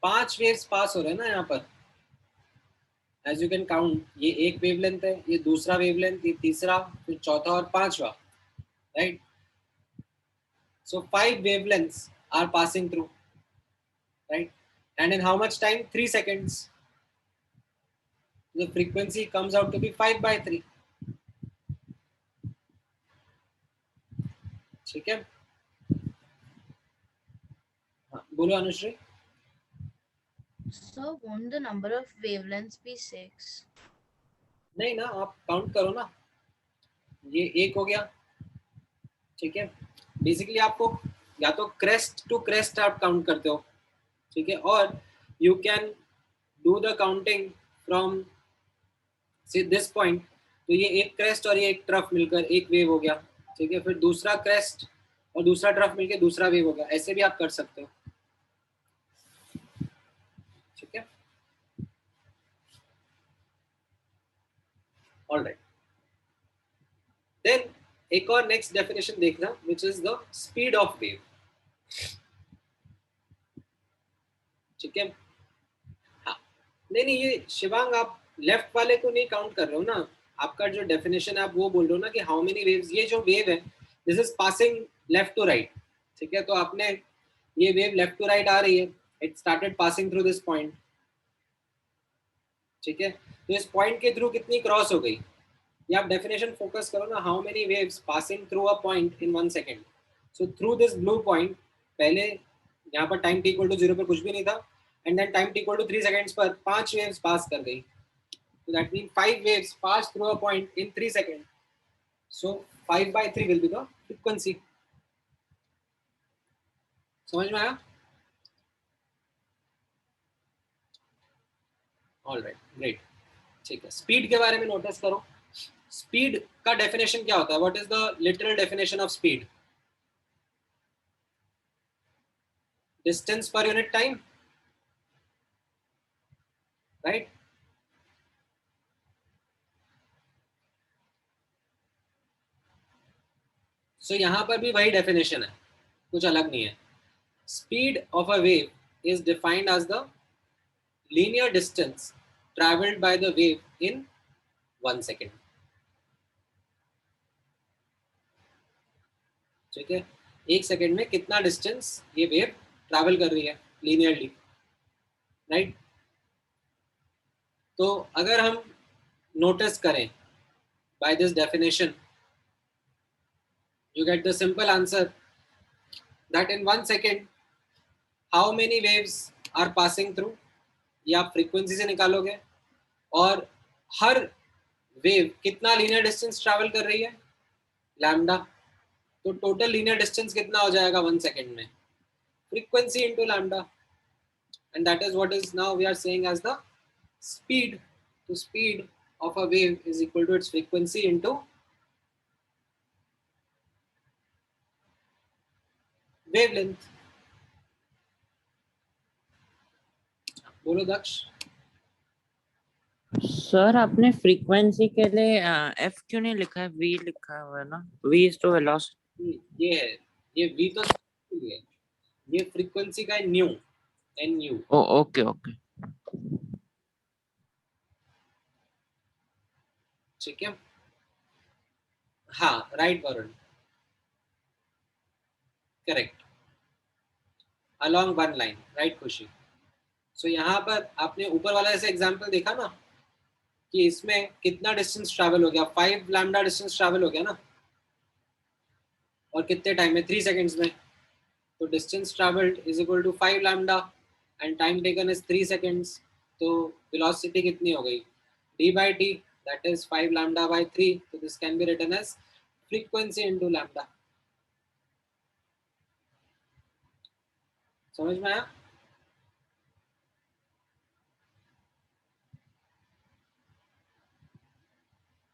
पांच वेव्स पास हो रहे हैं ना यहाँ पर, एज यू कैन काउंट। ये एक वेवलेंथ है, ये दूसरा वेवलेंथ, ये तीसरा, फिर चौथा और पांचवा, right? So 5 wavelengths are passing through, right? And in how much time? 3 seconds. The frequency comes out to be 5/3. ठीक है? हाँ, बोलो Anushree.
So won't the number of wavelengths be 6?
नहीं ना, आप काउंट करो ना, ये एक हो गया, ठीक है? बेसिकली आपको या तो क्रेस्ट टू क्रेस्ट आप काउंट करते हो, ठीक है? और you can do the counting from this point. तो ये एक क्रेस्ट और ये एक ट्रफ मिलकर एक वेव हो गया, ठीक है? फिर दूसरा क्रेस्ट और दूसरा ट्रफ मिलकर दूसरा वेव हो गया, ऐसे भी आप कर सकते हो, ठीक है? ऑलराइट, देन एक और नेक्स्ट डेफिनेशन देखना, which is the speed of wave, ठीक है? हाँ, नहीं, ये शिवांग आप लेफ्ट वाले को नहीं काउंट कर रहे हो ना, आपका जो डेफिनेशन है आप वो बोल रहे हो ना कि हाउ मेनी वेव्स, ये जो वेव है this is passing left to right, ठीक है? तो आपने ये वेव लेफ्ट टू राइट आ रही है, it started passing through this point, ठीक है? तो इस पॉइंट के थ्रू कितनी क्रॉस हो गई, ये आप डेफिनेशन फोकस करो ना, how many waves passing through a point in 1 second. So through this blue point, पहले यहाँ पर टाइम t = 0 पर कुछ भी नहीं था, and then time t = 3 seconds पर 5 वेव्स पास कर गई। So that means 5 waves pass through a point in 3 seconds. So 5/3 will be the frequency. समझ में आया? All right, great. ठीक है, स्पीड के बारे में नोटिस करो। स्पीड का डेफिनेशन क्या होता है? What is the literal definition of speed? Distance per unit time, right? So यहाँ पर भी वही डेफिनेशन है, कुछ अलग नहीं है। Speed of a wave is defined as the linear distance traveled by the wave in 1 second. ठीक है, 1 सेकेंड में कितना डिस्टेंस ये वेव ट्रैवल कर रही है लीनियरली, राइट? तो अगर हम नोटिस करें by this definition, you get the simple answer that in 1 second how many waves are passing through, ये आप फ्रीक्वेंसी से निकालोगे, और हर वेव कितना लीनियर डिस्टेंस ट्रैवल कर रही है, लैम्डा। तो टोटल लीनियर डिस्टेंस कितना हो जाएगा 1 सेकेंड में, frequency into lambda, and that is what is now we are saying as the speed. तो speed of a wave is equal to its frequency into wavelength. बोलो Daksh.
Sir आपने frequency के लिए F क्यों नहीं लिखा है, वी लिखा हुआ है ना? V is to velocity.
ये है, ये वी तो है, ये फ्रीक्वेंसी का nu, N U.
Okay okay,
ठीक है? हाँ, right Varun, correct, along one line, right Khushi. So यहाँ पर आपने ऊपर वाला ऐसे एग्जांपल देखा ना कि इसमें कितना डिस्टेंस ट्रैवल हो गया, 5 लैम्डा डिस्टेंस ट्रैवल हो गया ना, और कितने टाइम में, 3 सेकेंड्स में। तो distance travelled is equal to 5 lambda and time taken is 3 seconds. तो वेलोसिटी कितनी हो गई, d/t that is 5 lambda by 3. So this can be written as frequency into lambda. समझ में आया?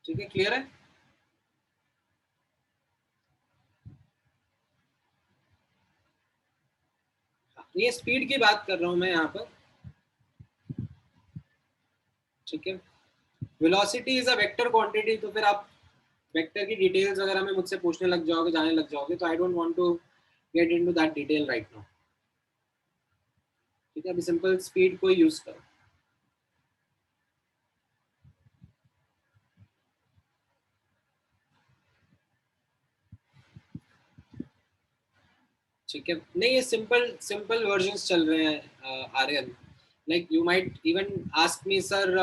ठीक है, क्लियर है? ये स्पीड की बात कर रहा हूं मैं यहाँ पर, ठीक है. Velocity is a vector quantity, तो फिर आप वेक्टर की डिटेल्स वगैरह में मुझसे पूछने लग जाओगे, जाने लग जाओगे, तो I don't want to get into that detail right now. ठीक है, अभी सिंपल स्पीड को यूज करो. ठीक है, नहीं ये सिंपल वर्जन्स चल रहे हैं Aryan. Like you might even ask me sir,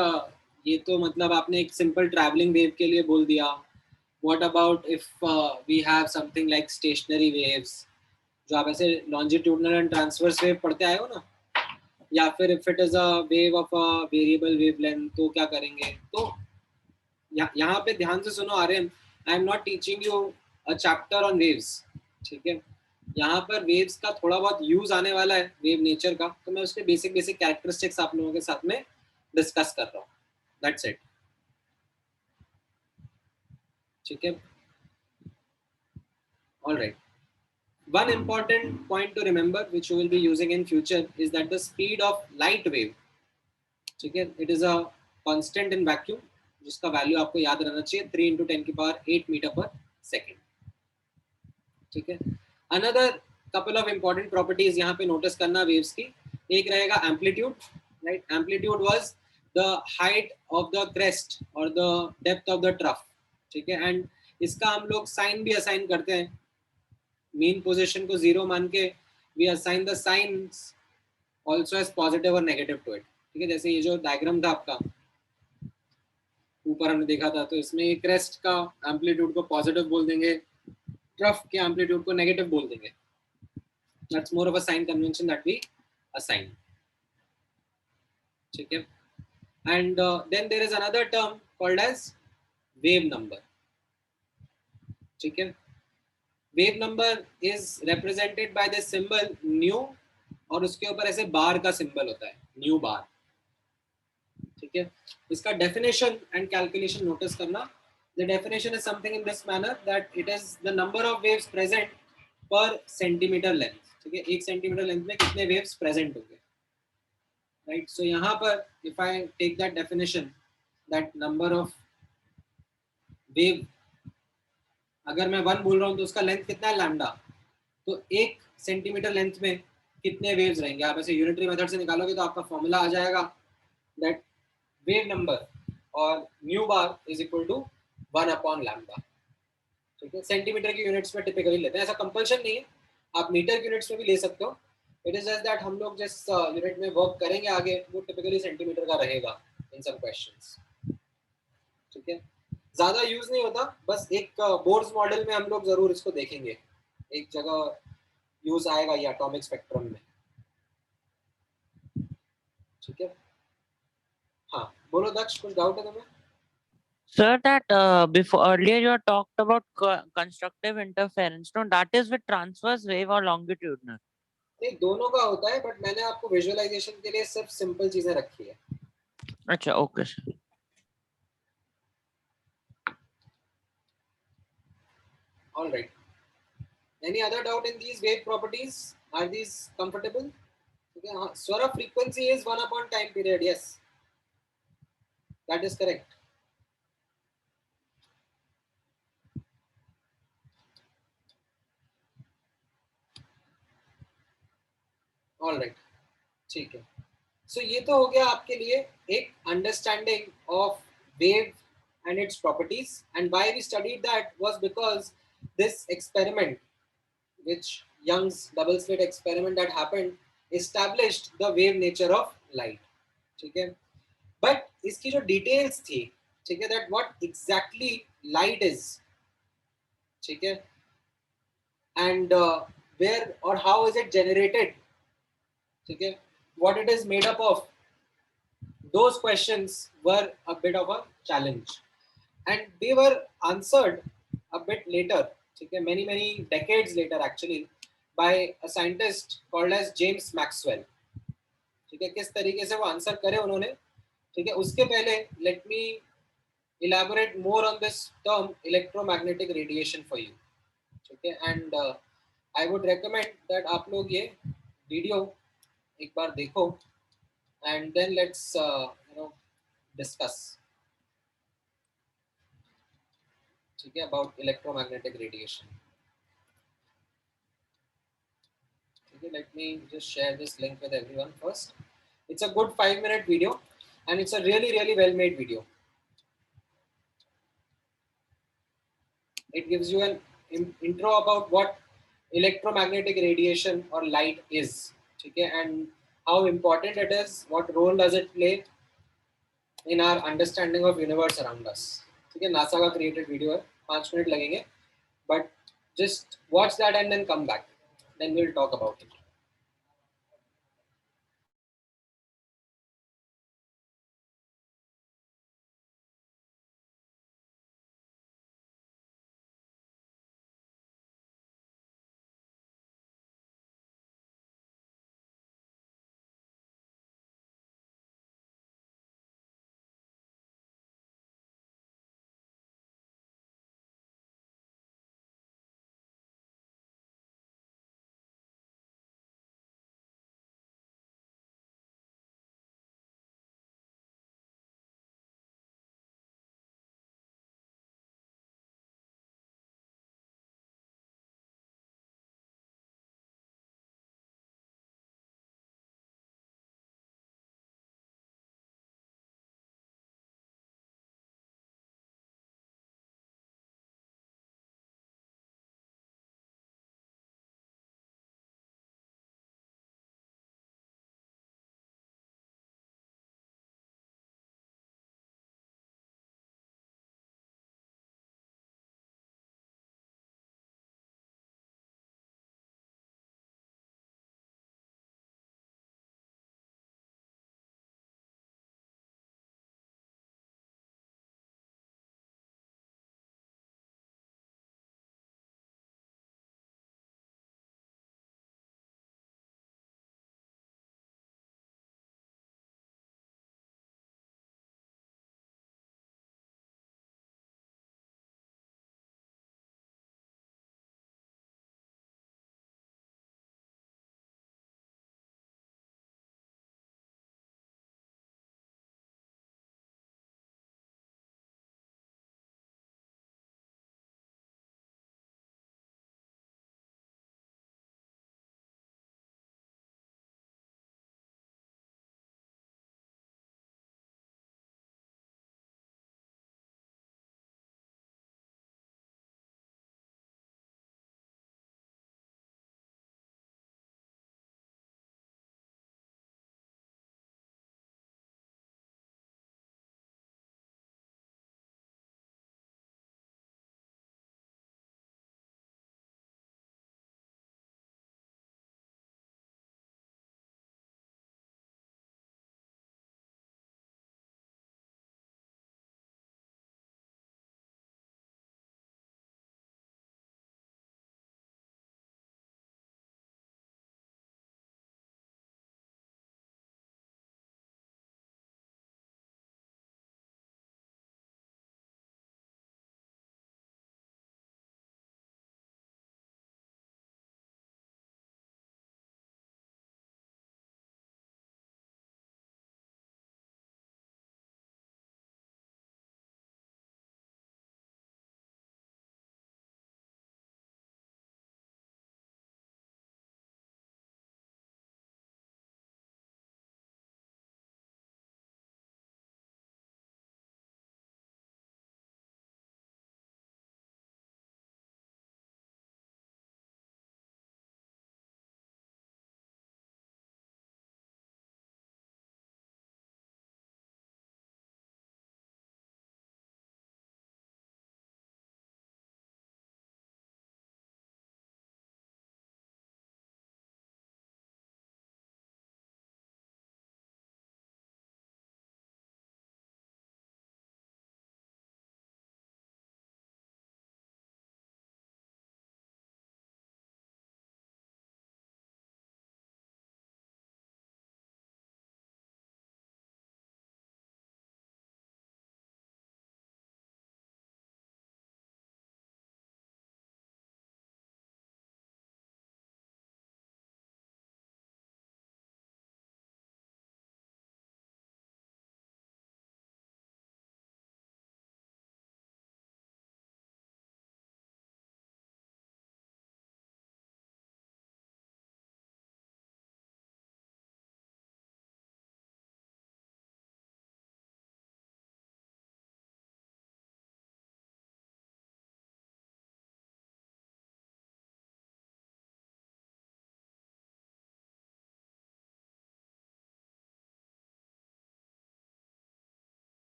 ये तो मतलब आपने एक सिंपल ट्रैवलिंग वेव के लिए बोल दिया. What about if we have something like stationary waves, जो आप ऐसे लॉन्जिट्यूडनल एंड ट्रांसवर्स वेव पढ़ते आए हो ना, या फिर if it is a wave of a variable wavelength, तो क्या करेंगे? तो यहाँ पे ध्यान से सुनो Aryan, I am not teaching you a chapter on waves. ठीक है, यहाँ पर वेव्स का थोड़ा बहुत यूज आने वाला है, वेव नेचर का, तो मैं उसके बेसिक कैरेक्टरिस्टिक्स आप लोगों के साथ में डिस्कस कर रहा हूँ. That's it. ठीक है, all right. One important point to remember, which you will be using in future, is that the speed of light wave, ठीक है, it is a constant in vacuum, जिसका वैल्यू आपको याद रहना चाहिए 3 × 10⁸ मीटर पर सेकेंड. ठीक है, another couple of important properties यहाँ पे नोटिस करना वेव्स की. एक रहेगा amplitude, right. Amplitude was the height of the crest और the depth of the trough. ठीक है, एंड इसका हम लोग साइन भी असाइन करते हैं. मीन पोजीशन को 0 मान के वी असाइन द साइंस आल्सो एज पॉजिटिव और नेगेटिव टू इट. ठीक है, जैसे ये जो डायग्राम था आपका ऊपर हमने देखा था, तो इसमें क्रेस्ट का एम्पलीट्यूड को पॉजिटिव बोल देंगे, ट्रफ के एम्पलीट्यूड को नेगेटिव बोल देंगे. That's more of a sign convention that we assign. ठीक है, and then there is another term called as wave number. ठीक है, wave number is represented by the symbol nu, और उसके ऊपर ऐसे बार का सिंबल होता है, न्यू बार. ठीक है, इसका डेफिनेशन एंड कैलकुलेशन नोटिस करना. The definition is something in this manner that it is the number of waves present per centimetre length. ठीक है, 1 सेंटीमीटर लेंथ में कितने वेव्स प्रेजेंट होंगे, राइट. सो यहाँ पर if I take that definition, that number of wave, अगर मैं 1 बोल रहा हूँ तो उसका लेंथ कितना है, लैम्डा. तो 1 सेंटीमीटर लेंथ में कितने वेव्स रहेंगे? आप ऐसे यूनिटरी मेथड से निकालोगे तो आपका फॉर्मूला आ जाएगा दैट वेव नंबर और nu bar is equal to 1/लैम्डा. ठीक है, सेंटीमीटर की यूनिट्स में टिपिकली लेते हैं, ऐसा कंपल्शन नहीं है, आप मीटर की यूनिट्स में भी ले सकते हो. इट इज जस्ट दैट हम लोग जिस यूनिट में वर्क करेंगे आगे, वो टिपिकली सेंटीमीटर का रहेगा इन सम क्वेश्चंस. ठीक है, ज्यादा यूज नहीं होता, बस एक बोर्ड्स मॉडल में हम लोग जरूर इसको देखेंगे, एक जगह यूज आएगा ये एटॉमिक स्पेक्ट्रम में. ठीक है, हाँ बोलो दक्ष, कुछ डाउट है तुम्हें?
Sir, that before earlier you talked about constructive interference. No, that is with transverse wave or longitudinal.
नहीं, दोनों का होता है, बट मैंने आपको विजुअलाइजेशन के लिए सिर्फ सिंपल चीजें रखी है.
अच्छा, okay sir.
All right. Any other doubt in these wave properties? Are these comfortable? Okay. Swara frequency is 1/time period. Yes, that is correct. All right. ठीक है. So ये तो हो गया आपके लिए एक understanding of wave and its properties, and why we studied that was because this experiment, which Young's double slit experiment that happened, established the wave nature of light. ठीक है, but इसकी जो details थी, ठीक है, that what exactly light is, ठीक है, and where or how is it generated, ठीक है, what it is made up of, those questions were a bit of a challenge, and they were answered a bit later, okay, many decades later actually, by a scientist called as James Maxwell. ठीक है, किस तरीके से वो answer करे उन्होंने, ठीक है, उसके पहले let me elaborate more on this term electromagnetic radiation for you, ठीक है, and I would recommend that आप लोग ये वीडियो एक बार देखो and then let's discuss, ठीक है, about electromagnetic radiation. Okay, let me just share this link with everyone first. It's a good 5-minute video and it's a really well made video. It gives you an intro about what electromagnetic radiation or light is, okay, and how important it is, what role does it play in our understanding of universe around us. Okay, NASA का created video है, 5 minute लगेंगे, but just watch that and then come back, then we'll talk about it.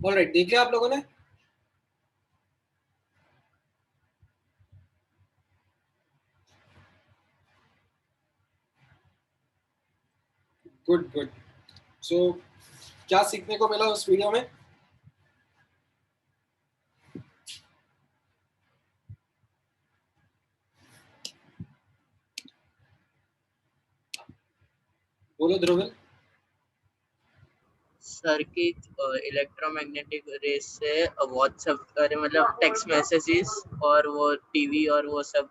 Alright, देख लिया आप लोगों ने? Good good. सो क्या सीखने को मिला उस वीडियो में? बोलो ध्रुविल।
सर की इलेक्ट्रोमैग्नेटिक रेस से व्हाट्सएप अरे मतलब टेक्स्ट मैसेजेस और वो टीवी और वो सब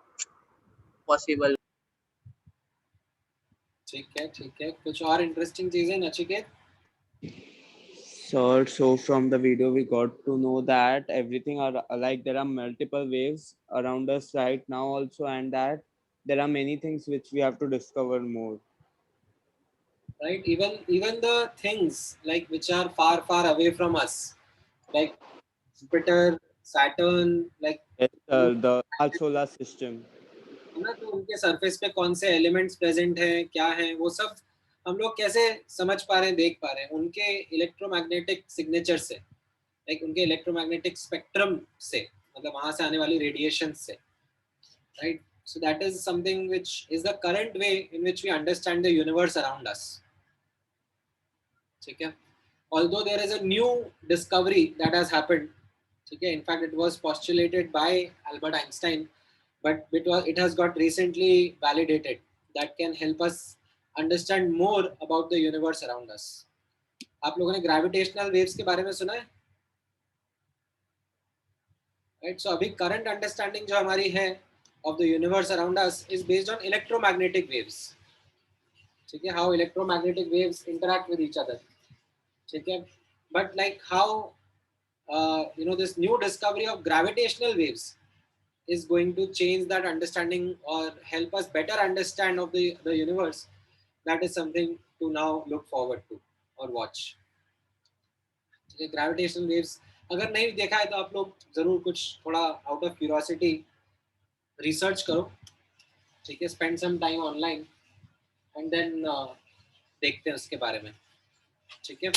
पॉसिबल।
ठीक है, कुछ और इंटरेस्टिंग चीजें Nachiket?
Sir, so from the video we got to know that everything are like there are multiple waves around us right now also, and that there are many things which we have to discover more.
Right, even the things like which are far away from us, like Jupiter, Saturn, like
Yes, the our solar system.
है ना, तो उनके surface पे कौन से elements present हैं, क्या हैं, वो सब हम लोग कैसे समझ पा रहे हैं, देख पा रहे हैं उनके इलेक्ट्रोमैग्नेटिक सिग्नेचर से, लाइक उनके इलेक्ट्रोमैग्नेटिक स्पेक्ट्रम से, मतलब वहां से आने वाली रेडिएशन से, right? So that is something which is the current way in which we understand the universe around us. ठीक है? Although there is a new discovery that has happened, ठीक है? In fact, it was postulated by Albert Einstein, but it has got recently validated that can help us understand more about the universe around us. आप लोगों ने gravitational waves के बारे में सुना है? Right, so अभी current understanding जो हमारी है of the universe around us is based on electromagnetic waves. ठीक है? How electromagnetic waves interact with each other. ठीक है? But like how this new discovery of gravitational waves is going to change that understanding or help us better understand of the universe, that is something to now look forward to or watch. Okay, gravitational waves अगर नहीं देखा है तो आप लोग जरूर कुछ थोड़ा आउट ऑफ क्यूरियोसिटी रिसर्च करो, ठीक है? Spend some time online and then देखते हैं उसके बारे में, ठीक है?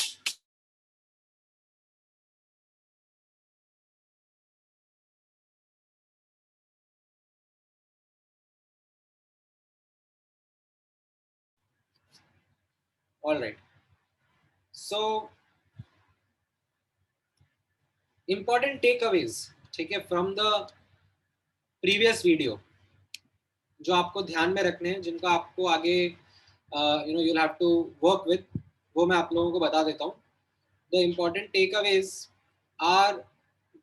All right, so important takeaways, ठीक है, from the previous video जो आपको ध्यान में रखने हैं, जिनका आपको आगे you'll have to work with, वो मैं आप लोगों को बता देता हूँ. The important takeaways are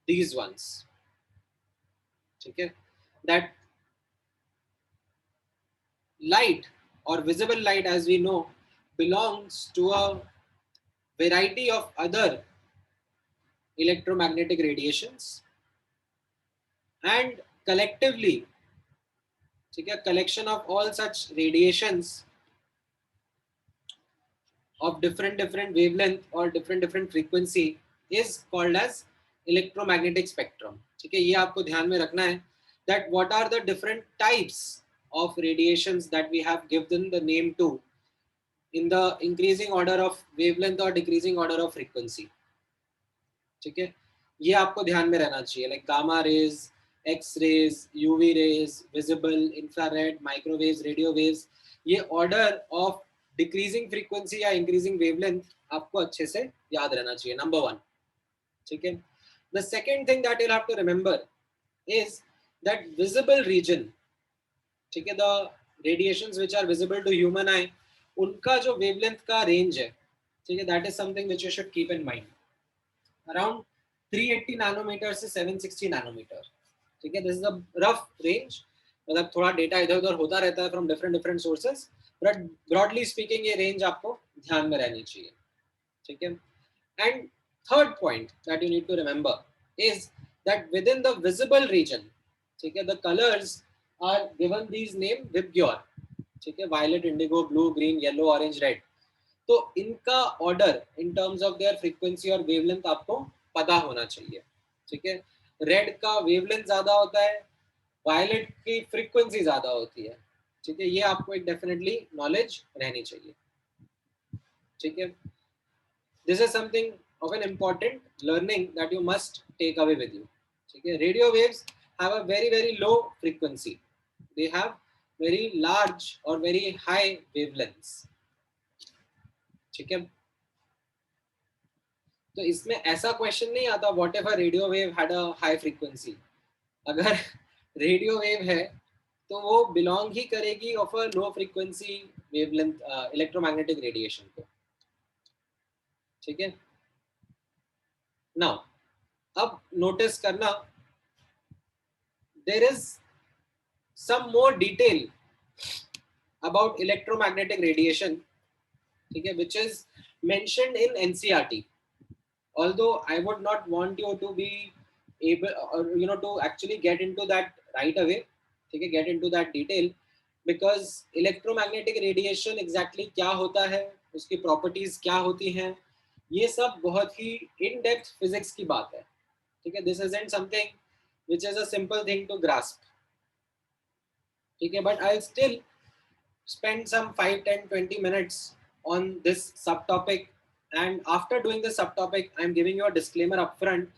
these ones, ठीक है? That light or visible light, as we know, belongs to a variety of other electromagnetic radiations, and collectively, ठीक है, collection of all such radiations of different wavelength or different frequency is called as electromagnetic spectrum. ठीक है? ये आपको ध्यान में रखना है that what are the different types of radiations that we have given the name to in the increasing order of wavelength or decreasing order of frequency. ठीक है? ये आपको ध्यान में रहना चाहिए, like gamma rays, X rays, UV rays, visible, infrared, microwaves, radio waves. ये order of decreasing frequency या increasing wavelength आपको अच्छे से याद रहना चाहिए, number one. ठीक है? The second thing that you'll have to remember is that visible region, ठीक है, the radiations which are visible to human eye, उनका जो wavelength का range है, ठीक है, that is something which you should keep in mind. Around 380 nanometre से 760 nanometre, ठीक है? This is a rough range, मतलब थोड़ा डेटा इधर उधर होता रहता है from different sources, but broadly speaking ये रेंज आपको ध्यान में रहनी चाहिए, ठीक है? And third point that you need to remember is that within the visible region, ठीक है, the colours are given these name VIBGYOR, ठीक है? Violet, indigo, blue, green, yellow, orange, red. तो इनका order in terms of their frequency और wavelength आपको पता होना चाहिए, ठीक है? रेड का वेवलेंथ ज्यादा होता है, वायलेट की फ्रीक्वेंसी ज्यादा होती है, ठीक है? ये आपको एक डेफिनेटली नॉलेज रहनी चाहिए, ठीक है? This is something of an important learning that you must take away with you. Okay? Radio waves have a very low frequency. They have very large or very high wavelengths. ठीक है, तो इसमें ऐसा question नहीं आता what if a radio wave had a high frequency. अगर radio wave है तो वो बिलोंग ही करेगी of a low frequency wavelength electromagnetic radiation को. ठीक है, नाउ अब नोटिस करना, there is some more detail about electromagnetic radiation, ठीक है, which is mentioned in NCERT. Although I would not want you to be able, or to actually get into that right away, okay, get into that detail, because electromagnetic radiation exactly क्या होता है, उसकी properties क्या होती हैं, ये सब बहुत ही in depth physics की बात है. ठीक है, this isn't something which is a simple thing to grasp. ठीक है, but I'll still spend some 5, 10, 20 minutes on this subtopic, and after doing the subtopic I'm giving you a disclaimer up front.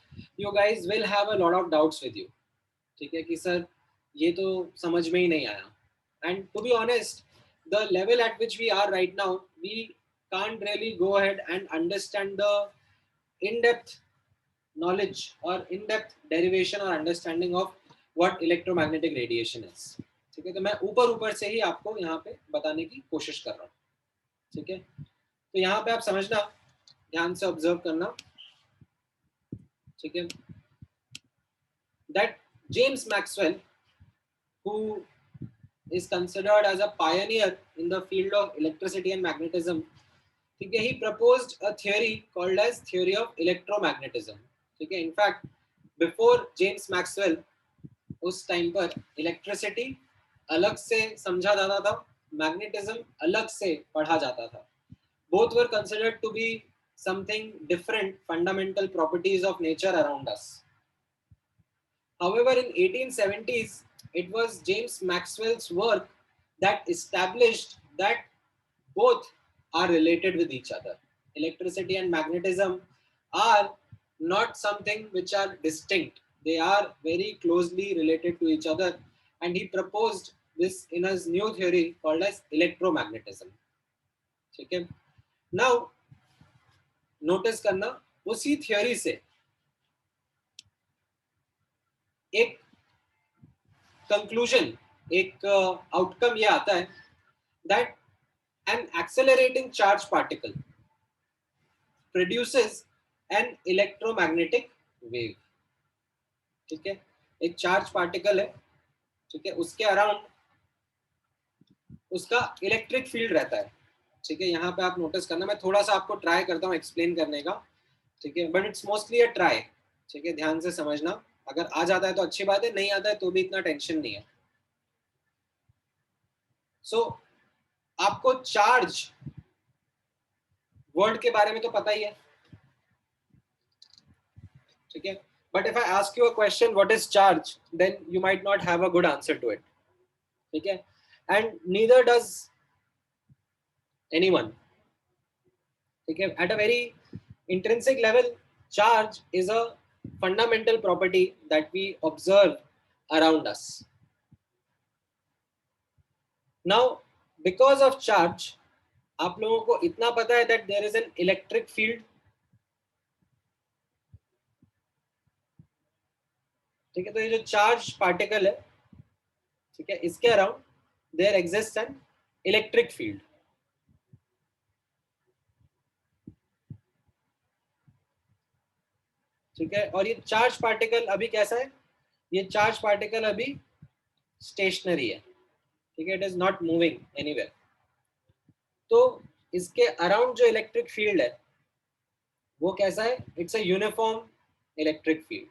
You guys will have a lot of doubts with you. ठीक है, कि sir ये तो समझ में ही नहीं आया. And to be honest, the level at which we are right now, we can't really go ahead and understand the in-depth knowledge or in-depth derivation or understanding of what electromagnetic radiation is. ठीक है, तो मैं ऊपर से ही आपको यहाँ पे बताने की कोशिश कर रहा हूँ. ठीक है, तो यहाँ पे आप समझना, ध्यान से ऑब्जर्व करना. ठीक है, that James Maxwell, who is considered as a pioneer in the field of electricity and magnetism, ठीक है, he proposed a theory called as theory of electromagnetism. ठीक है, in fact before James Maxwell, उस time पर electricity अलग से समझा जाता था, मैग्नेटिज्म अलग से पढ़ा जाता था. Both were considered to be something different fundamental properties of nature around us. However, in 1870s, it was James Maxwell's work that established that both are related with each other. Electricity and magnetism are not something which are distinct. They are very closely related to each other, and he proposed this in his new theory called as electromagnetism. ठीक है, now notice करना, उसी theory से एक conclusion, एक outcome ये आता है that an accelerating charge particle produces an electromagnetic wave. ठीक है, एक चार्ज पार्टिकल है, ठीक है, उसके अराउंड उसका इलेक्ट्रिक फील्ड रहता है. ठीक है, यहाँ पे आप नोटिस करना, मैं थोड़ा सा आपको ट्राई करता हूँ एक्सप्लेन करने का. ठीक है, but it's mostly a try. ठीक है, ध्यान से समझना, अगर आ जाता है तो अच्छी बात है, नहीं आता है तो भी इतना टेंशन नहीं है. सो आपको चार्ज वर्ड के बारे में तो पता ही है. ठीक है, but if I ask you a question, what is charge, then you might not have a good answer to it. ठीक है, and neither does anyone. ठीक है, at a very intrinsic level, charge is a fundamental property that we observe around us. Now, because of charge, आप लोगों को इतना पता है that there is an electric field. ठीक है, तो ये जो चार्ज पार्टिकल है, ठीक है, इसके around there exist an electric field. ठीक है, और ये चार्ज पार्टिकल अभी कैसा है, ये चार्ज पार्टिकल अभी स्टेशनरी है. ठीक है, it is not moving anywhere. तो इसके अराउंड जो इलेक्ट्रिक फील्ड है वो कैसा है, it's a uniform electric field.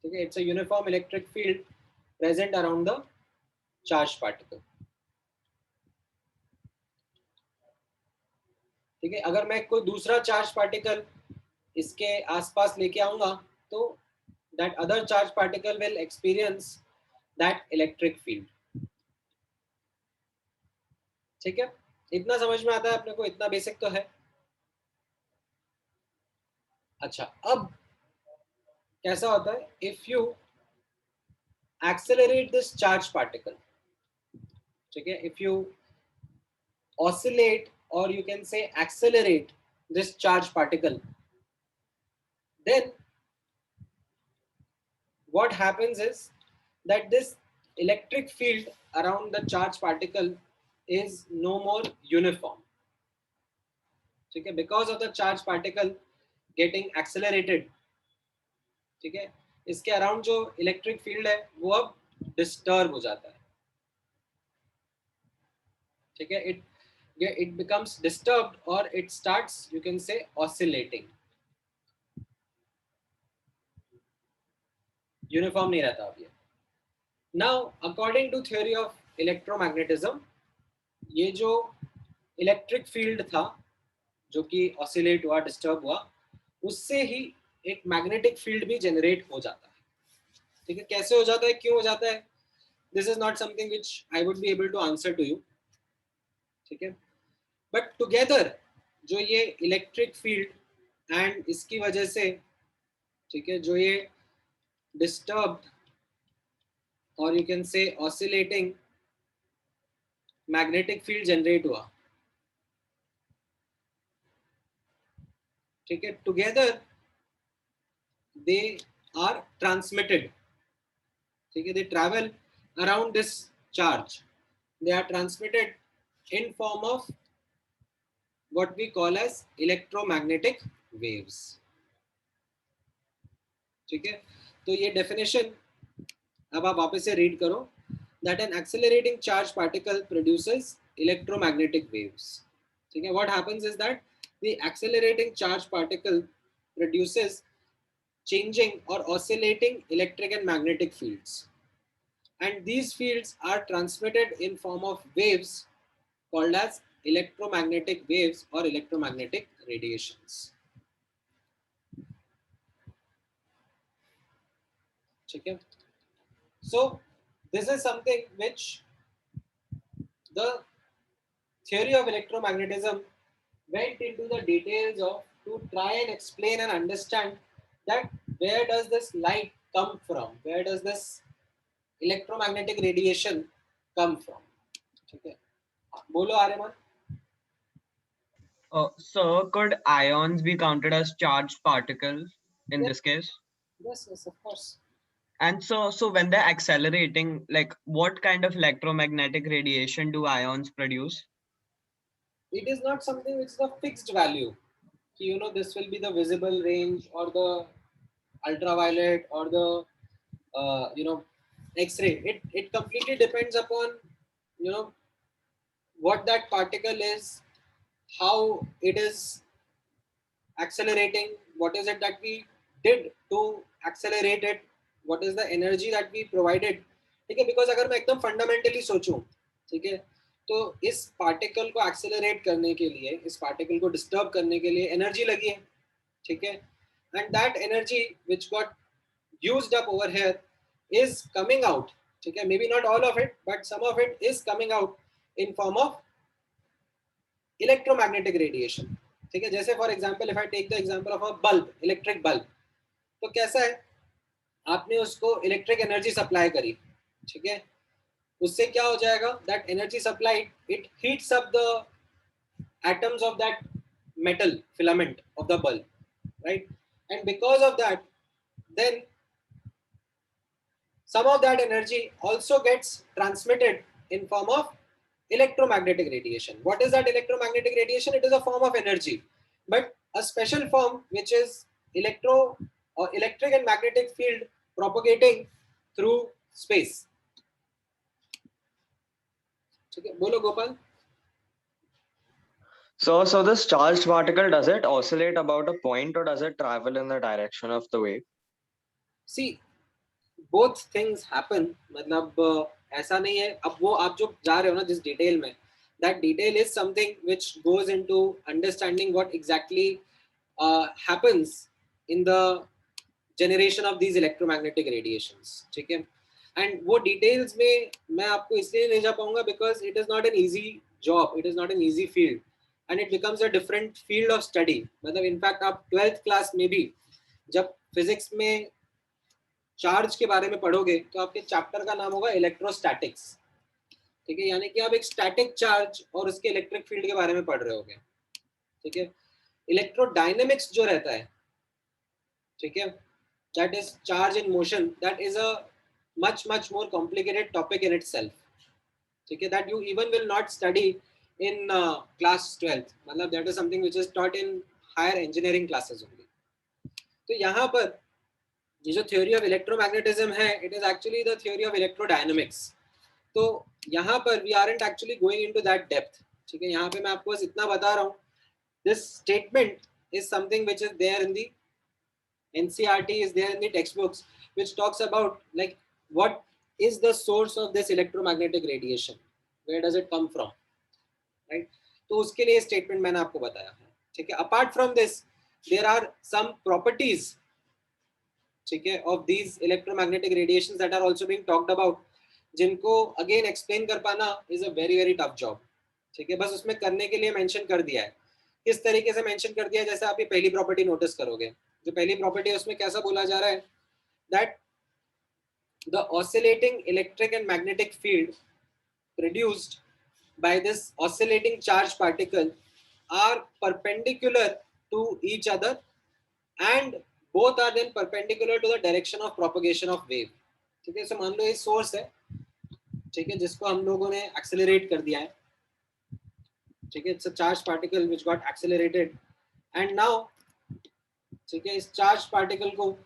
Okay, it's a uniform electric field present around the charged particle. ठीक है, अगर मैं कोई दूसरा चार्ज पार्टिकल इसके आसपास लेके आऊंगा तो that other charge particle will experience that electric field. ठीक है, इतना समझ में आता है अपने को, इतना बेसिक तो है. अच्छा, अब कैसा होता है, if you accelerate this charged particle, ठीक है, if you oscillate or you can say accelerate this charged particle, then what happens is that this electric field around the charged particle is no more uniform, ठीक है, because of the charged particle getting accelerated, ठीक है, इसके around जो electric field है वो अब disturb हो जाता है, ठीक है, it becomes disturbed or it starts, you can say, oscillating. Uniform नहीं रहता अब ये. Now according to theory of electromagnetism, ये जो इलेक्ट्रिक फील्ड था जो कि ऑसिलेट हुआ, डिस्टर्ब हुआ, उससे ही एक मैग्नेटिक फील्ड भी जनरेट हो जाता है, ठीक है. कैसे हो जाता है, क्यों हो जाता है, this is not something which I would be able to answer to you, ठीक है. बट टुगेदर जो ये इलेक्ट्रिक फील्ड एंड इसकी वजह से, ठीक है, जो ये डिस्टर्ब्ड और you can say oscillating magnetic field generate हुआ, ठीक है, टुगेदर दे आर ट्रांसमिटेड, ठीक है, they travel around this charge, they are transmitted in form of what we call as electromagnetic waves, ठीक है. तो ये definition अब आप वापस से रीड करो, that an accelerating charged particle produces electromagnetic waves, ठीक है. what happens is that the accelerating charged particle produces changing or oscillating electric and magnetic fields, and these fields are transmitted in form of waves called as electromagnetic waves or electromagnetic radiations, ठीक है. So this is something which the theory of electromagnetism went into the details of to try and explain and understand that where does this light come from, where does this electromagnetic radiation come from, ठीक है. बोलो Aryaman.
So could ions be counted as charged particles in this case?
Yes, yes, of course.
And so when they're accelerating, like what kind of electromagnetic radiation do ions produce?
It is not something which is a fixed value. You know, this will be the visible range or the ultraviolet or the X-ray. It completely depends upon, you know, what that particle is, how it is accelerating, what is it that we did to accelerate it, what is the energy that we provided, ठीक है. Because अगर मैं एकदम fundamentally सोचूं, ठीक है, तो इस पार्टिकल को एक्सेलरेट करने के लिए, इस पार्टिकल को डिस्टर्ब करने के लिए एनर्जी लगी है, ठीक है, and that energy which got used up over here is coming out, ठीक है, maybe not all of it but some of it is coming out in form of electromagnetic radiation, ठीक है. जैसे for example if I take the example of a bulb, electric bulb, तो कैसा है, आपने उसको इलेक्ट्रिक एनर्जी सप्लाई करी, ठीक है, उससे क्या हो जाएगा, that energy supplied, it heats up the atoms of that metal filament of the bulb, right, and because of that then some of that energy also gets transmitted in form of electromagnetic radiation. What is that electromagnetic radiation? It is a form of energy, but a special form which is electric and magnetic field propagating through space. Okay, bolo Gopal.
So this charged particle, does it oscillate about a point or does it travel in the direction of the wave?
See, both things happen. मतलब ऐसा नहीं है, अब वो आप जो जा रहे हो ना जिस डिटेल में, that detail is something which goes into understanding what exactly happens in the generation of these electromagnetic radiations, ठीक है. and वो details में मैं आपको इसलिए नहीं जा पाऊंगा because it is not an easy job, it is not an easy field. and it becomes a different field of study. मतलब इनफैक्ट आप 12th क्लास में भी जब फिजिक्स में चार्ज के बारे में पढ़ोगे तो आपके चैप्टर का नाम होगा इलेक्ट्रोस्टैटिक्स, ठीक है, यानी कि आप एक स्टैटिक चार्ज और उसके इलेक्ट्रिक फील्ड के बारे में पढ़ रहे होगे, ठीक है। इलेक्ट्रोडायनेमिक्स जो रहता है, ठीक है, that is charge in motion, that is a much more complicated topic in itself, ठीक है, that you even will not study in class 12th, मतलब that is something which is taught in higher engineering classes only. तो यहाँ पर ये जो theory of electromagnetism है, it is actually the theory of electrodynamics. तो यहाँ पर we aren't actually going into that depth, ठीक है, यहाँ पे मैं आपको बस इतना बता रहा हूँ, this statement is something which is there in the NCERT, is there in the textbooks, which talks about like what is the source of this electromagnetic radiation, where does it come from, right? तो उसके लिए statement मैंने आपको बताया है, ठीक है। Apart from this, there are some properties, ठीक है, of these electromagnetic radiations that are also being talked about, जिनको again explain कर पाना is a very tough job, ठीक है। बस उसमें करने के लिए mention कर दिया है, किस तरीके से mention कर दिया है, जैसे आप ये पहली property notice करोगे, जो पहली property है उसमें कैसा बोला जा रहा है, that the oscillating electric and magnetic field produced by this oscillating charge particle are perpendicular to each other and both are then perpendicular to the direction of propagation of wave, ठीक है। तो मान लो ये सोर्स है, ठीक है, जिसको हम लोगों ने एक्सेलरेट कर दिया है, ठीक है, it's a charge particle which got accelerated and now, ठीक है, इस चार्ज पार्टिकल को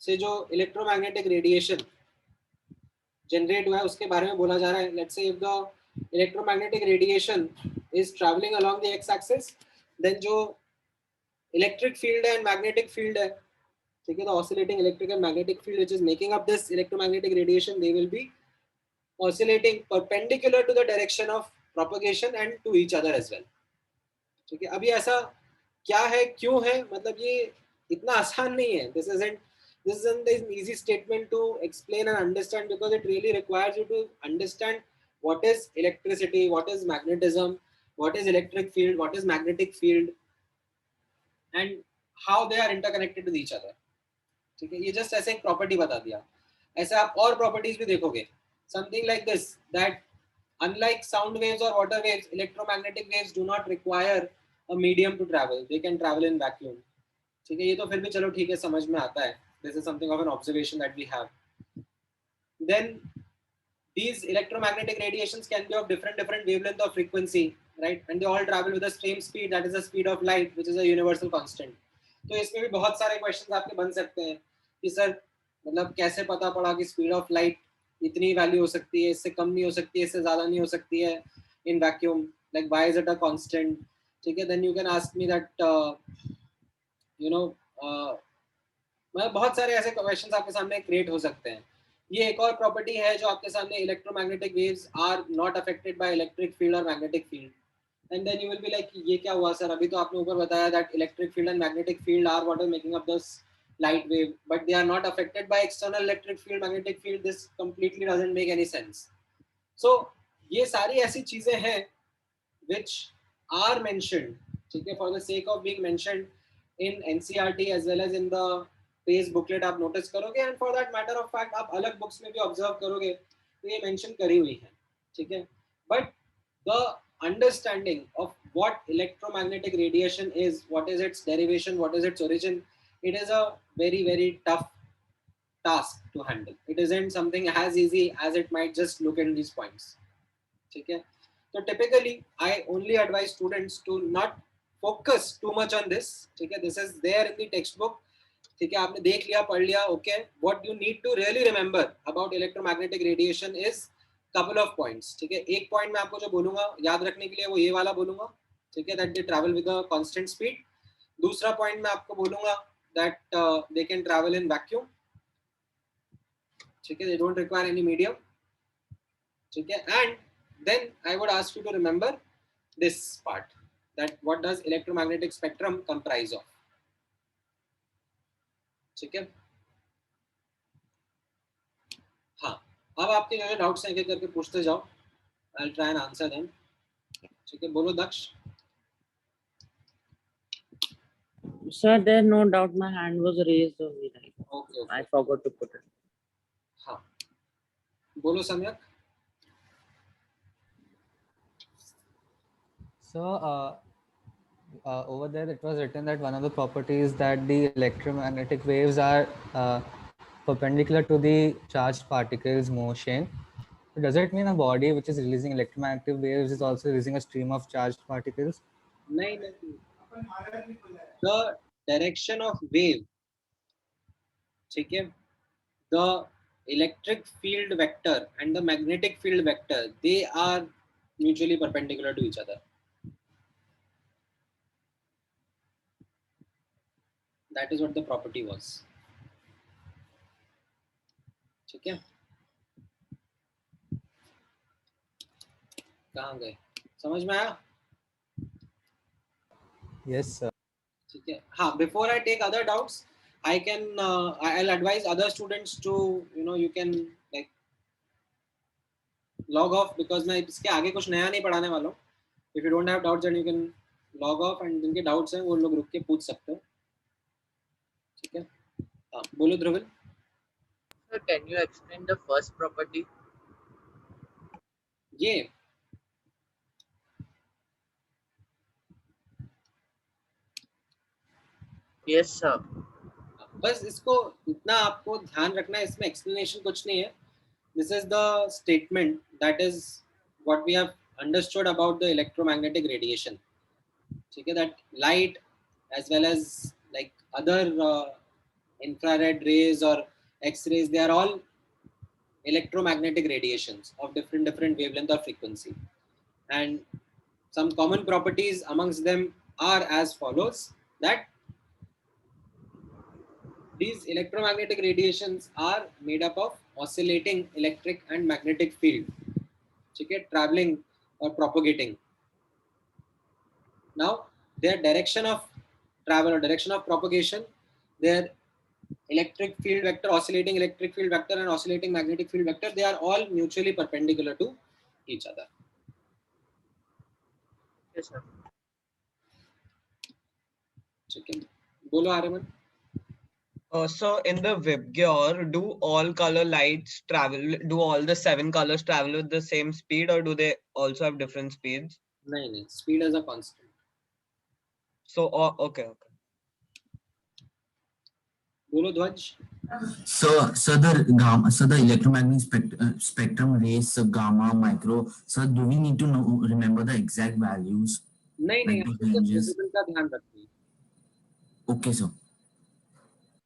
से जो इलेक्ट्रोमैग्नेटिक रेडिएशन जनरेट हुआ है उसके बारे में बोला जा रहा है। Let's say if the electromagnetic radiation is travelling along the x axis, then जो इलेक्ट्रिक फील्ड है एंड मैग्नेटिक फील्ड है, ठीक है, the oscillating electric and magnetic field which is making up this electromagnetic radiation, they will be oscillating perpendicular to the direction of propagation and to each other as well, ठीक है। अभी ऐसा क्या है, क्यों है, मतलब ये इतना आसान नहीं है, this isn't an easy statement to explain and understand, because it really requires you to understand what is electricity, what is magnetism, what is electric field, what is magnetic field, and how they are interconnected with each other, ठीक है। ये just ऐसे एक property बता दिया, ऐसे आप और प्रॉपर्टीज भी देखोगे, something like this, that unlike sound waves or water waves, electromagnetic waves do not require a medium to travel, they can travel in vacuum, ठीक है। ये तो फिर भी चलो ठीक है, समझ में आता है, this is something of an observation that we have. Then these electromagnetic radiations can be of different wavelength or frequency, right, and they all travel with the same speed, that is the speed of light, which is a universal constant. तो इसमें भी बहुत सारे questions आपके बन सकते हैं कि सर मतलब कैसे पता पड़ा कि स्पीड ऑफ लाइट इतनी वैल्यू हो सकती है, इससे कम नहीं हो सकती है, इससे ज़्यादा नहीं हो सकती है in vacuum, like why is it a constant, ठीक है। Then you can ask me that you know, मतलब बहुत सारे ऐसे क्वेश्चंस आपके सामने क्रिएट हो सकते हैं। ये एक और प्रॉपर्टी है जो आपके सामने, electromagnetic waves are not affected by electric field और magnetic field, and then you will be like ये क्या हुआ सर, अभी तो आपने ऊपर बताया that electric field and magnetic field are what are making up this light wave, but they are not affected by external electric field, magnetic field. This completely doesn't make any sense. So ये सारी ऐसी चीजें हैं which are mentioned, ठीक है, for the sake of being mentioned in NCERT as well as in the page booklet आप notice करोगे, and for that matter of fact आप अलग बुक्स में भी ऑब्जर्व करोगे तो ये मेंशन करी हुई है, ठीक है। But the understanding of what electromagnetic radiation is, what is it's derivation, what is its origin, it is a very tough task to handle. It isn't something as easy as it might just look in these points, ठीक है। तो typically I only advise students to not focus too much on this, ठीक है। This is there in the textbook, ठीक है, आपने देख लिया, पढ़ लिया, okay. What you need to really remember about electromagnetic radiation is couple of points, ठीक है। एक पॉइंट मैं आपको जो बोलूंगा याद रखने के लिए वो ये वाला बोलूंगा, ठीक है, that they travel with a constant speed. दूसरा पॉइंट मैं आपको बोलूंगा that they can travel in vacuum, ठीक है, they don't require any medium, ठीक है। and then I would ask you to remember this part, that what does electromagnetic spectrum comprise of, ठीक है। हाँ, अब आपके जो डाउट्स हैं एक एक करके पूछते जाओ, I'll try and answer them, ठीक है। बोलो Daksh.
Sir, there's no doubt my hand was raised only. Like,
Okay.
I forgot to put it.
हाँ बोलो सम्यक.
So over there it was written that one of the properties that the electromagnetic waves are perpendicular to the charged particles motion. So does it mean a body which is releasing electromagnetic waves is also releasing a stream of charged particles?
नहीं. The direction of wave, ठीक है, the electric field vector and the magnetic field vector, they are mutually perpendicular to each other. That is what the property was. ठीक है, कहाँ गए, समझ में आया?
Yes, sir.
ठीक है. हाँ, before I take other doubts, I can I'll advise other students to, you know, you can like log off, because मैं इसके आगे कुछ नया नहीं पढ़ाने वाला हूँ. If you don't have doubts, then you can log off, and जिनके doubts हैं वो लोग रुक के पूछ सकते हो. ठीक है. हाँ, बोलो Dhruvil.
Sir, can you explain the first property?
ये
Yes, sir.
बस इसको इतना आपको ध्यान रखना है, इसमें एक्सप्लेनेशन कुछ नहीं है. This is the statement, that is what we have understood about the electromagnetic radiation. ठीक है, that light as well as like other infrared rays or X-rays, they are all electromagnetic radiations of different wavelength or frequency, and some common properties amongst them are as follows: that these electromagnetic radiations are made up of oscillating electric and magnetic field, okay, traveling or propagating. Now, their direction of travel or direction of propagation, their electric field vector, oscillating electric field vector and oscillating magnetic field vector, they are all mutually perpendicular to each other.
Yes, sir.
Okay. Bolo Aryaman.
So in the VIBGYOR, do all color lights travel? Do all the 7 colors travel with the same speed, or do they also have different speeds?
No. Speed is a constant.
So okay.
Bolo Dhwaj.
So the electromagnetic spectrum rays, gamma, micro. So do we need to remember the exact values?
नहीं,
the ranges?
visible का ध्यान रखिए.
Okay, sir.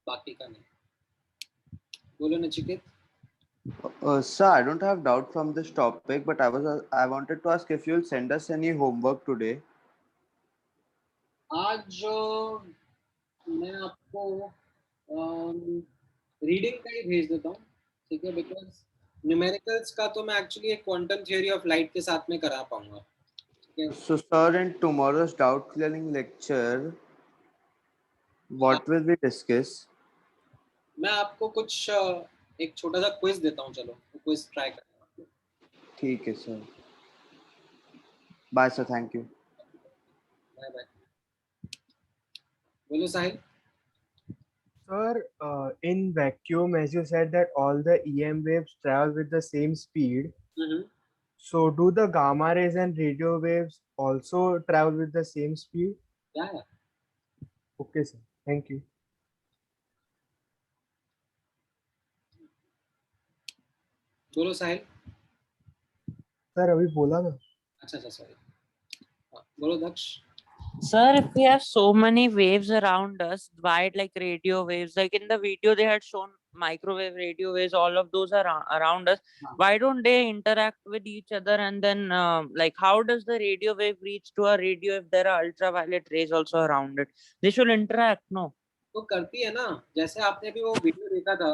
बाकी का नहीं. बोलो Nachiket.
Sir, I don't have doubt from this topic, but I wanted to ask if you'll send us any homework today.
आज मैं आपको रीडिंग का ही भेज देता हूँ, ठीक है, बिकॉज न्यूमेरिकल्स का तो मैं एक्चुअली एक क्वांटम थ्योरी ऑफ लाइट के साथ में करा पाऊंगा.
So, sir, in tomorrow's doubt clearing lecture, what will we discuss?
मैं आपको कुछ एक छोटा सा क्विज देता हूँ, चलो क्विज ट्राई करना.
ठीक है sir. Bye, sir. Thank you.
Bye bye. बोलो Sahil.
Sir, in vacuum, as you said that all the EM waves travel with the same speed. So do the gamma rays and radio waves also travel with the same speed?
Yeah.
Okay, sir. Thank you.
बोलो Sahil.
Sir, अभी बोला ना.
अच्छा sorry. बोलो Daksh.
Sir, if we have so many waves around us, wide like radio waves, like in the video they had shown microwave, radio waves, all of those are around us. Why don't they interact with each other? And then like how does the radio wave reach to a radio if there are ultraviolet rays also around it? They should interact, no?
तो करती है ना, जैसे आपने भी वो video देखा था,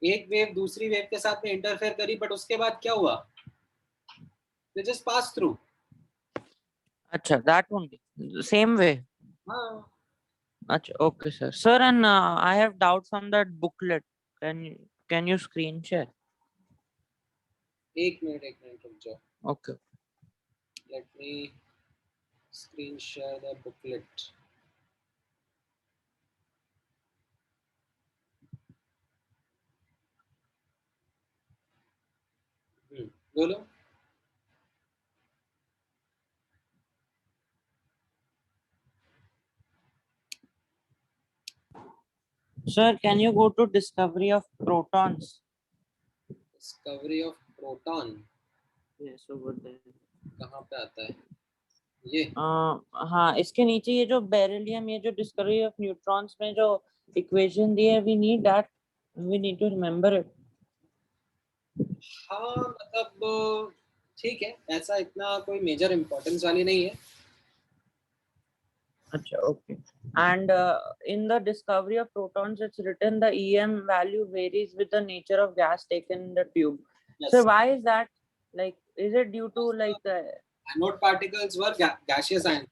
एक वेव दूसरी वेव के साथ में इंटरफेयर करी, बट उसके बाद क्या हुआ? They just pass through.
Acha, that only. Same way.
हाँ.
Acha, okay, sir. Sir, and I have doubts on that booklet. Can you screen share?
एक मिनट रुक जाओ.
Okay.
Let me screen share the booklet. बोलो.
Sir, can you go to discovery of protons?
Discovery of proton.
Yes, over there.
कहाँ पे आता है ये?
हाँ, इसके नीचे ये जो बेरिलियम, ये जो डिस्कवरी ऑफ न्यूट्रॉन्स में जो इक्वेशन दी है, we need to remember it.
हाँ मतलब ठीक है, ऐसा इतना कोई मेजर इम्पोर्टेंस वाली नहीं है.
अच्छा, okay. And in the discovery of protons, it's written the EM value varies with the nature of gas taken in the tube.
Yes.
So why is that? Like, is it due to like
anode particles were gaseous ions?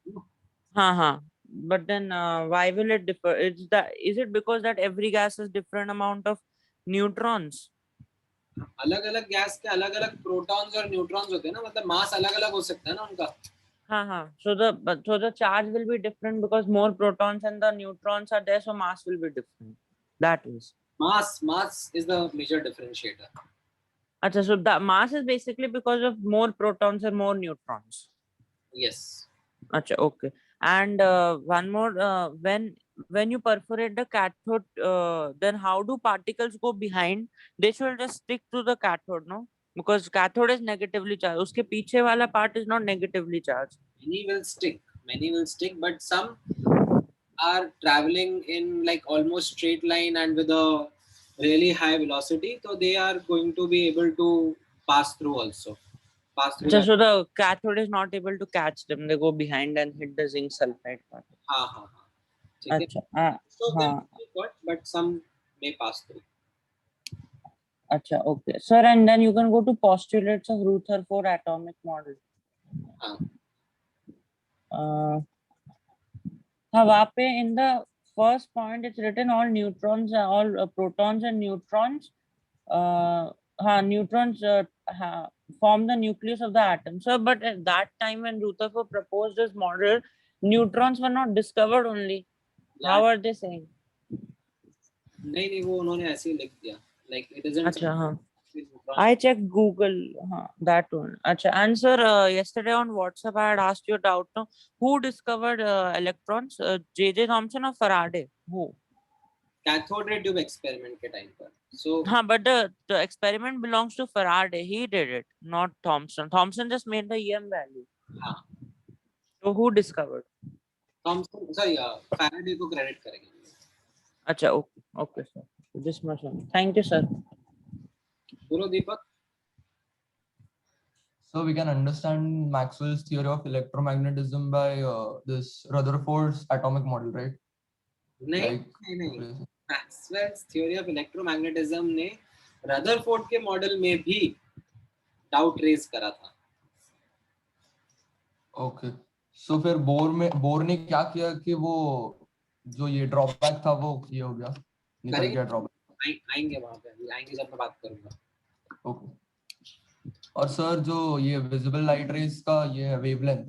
हाँ. But then why will it differ? Is it because that every gas has different amount of neutrons?
अलग अलग gas के अलग अलग protons और neutrons होते हैं ना, मतलब मास अलग अलग हो सकता है ना उनका.
हाँ. So the charge will be different because more protons and the neutrons are there, so mass will be different. That is.
Mass is the major differentiator.
Achha, so the mass is basically because of more protons and more neutrons.
Yes.
Achha, okay. And one more, when you perforate the cathode, then how do particles go behind? They should just stick to the cathode, no? Because cathode is negatively charged. Uske piche wala part is not negatively charged.
Many will stick, but some are traveling in like almost straight line and with a really high velocity, so they are going to be able to pass through also.
Achha, so the cathode is not able to catch them. They go behind and hit the zinc sulfide part.
हाँ.
Achha,
So but some may pass through.
Achha, okay. Sir, and then you can go to postulates of Rutherford atomic model. वहाँ पे in the first point it's written all neutrons, all protons and neutrons. Neutrons form the nucleus of the atom. So, but at that time when Rutherford proposed this model, neutrons were not discovered only. How are they saying?
नहीं वो उन्होंने ऐसे ही लिख दिया. Like it isn't.
अच्छा, हाँ. I checked Google, that one. Achha, and sir, yesterday on WhatsApp I had asked you a doubt. No, who discovered electrons? J.J. Thomson or Faraday? Who?
Cathode ray tube experiment के time पर. So.
हाँ, but the experiment belongs to Faraday. He did it, not Thomson. Thomson just made the EM value.
हाँ.
So who discovered?
Thomson, sorry, Faraday को credit करेंगे.
अच्छा, okay, sir. This much. Thank you, sir.
बोलो दीपक.
So we can understand Maxwell's theory of electromagnetism by this Rutherford's atomic model, right?
नहीं. Maxwell's theory of electromagnetism ने Rutherford के model में भी doubt raise करा था.
Okay. So फिर bore ने क्या किया कि वो जो ये ड्रॉबैक था वो ये हो गया, निकल गया ड्रॉबैक.
आएंगे वहां पे, आएंगे जब मैं बात करूंगा.
ओके. और सर जो ये विजिबल लाइट रेज का ये है wavelength,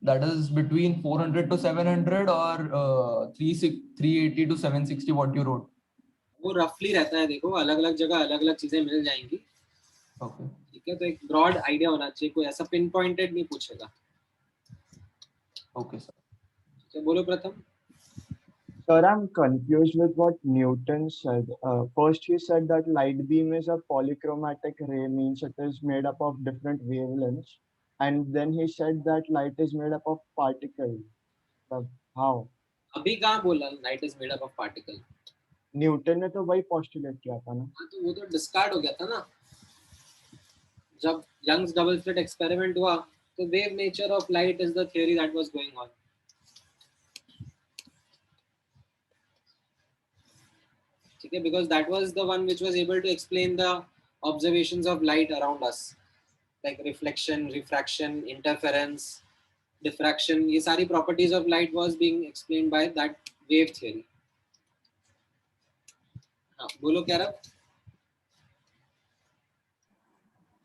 that is between 400 to 700 और 380 to 760 व्हाट यू रोट.
वो रफली रहता है. देखो अलग अलग जगह अलग अलग चीजें मिल जाएंगी.
ओके.
ठीक है, तो एक ब्रॉड आइडिया होना चाहिए, कोई ऐसा पिन पॉइंटेड नहीं पूछेगा.
Okay sir.
तो बोलो प्रथम.
Sir, I'm confused with what Newton said. First, he said that light beam is a polychromatic ray, means it is made up of different wavelengths. And then he said that light is made up of particles. How?
अभी कहाँ बोला light is made up of particle?
Newton ने तो वही postulate किया था ना.
हाँ, तो वो तो डिस्कार्ड हो गया था ना जब यंग्स डबल स्लिट एक्सपेरिमेंट हुआ. तो wave nature of light is the theory that was going on. Okay, because that was the one which was able to explain the observations of light around us, like reflection, refraction, interference, diffraction. ये सारी properties of light was being explained by that wave theory. हाँ, बोलो क्या रहा?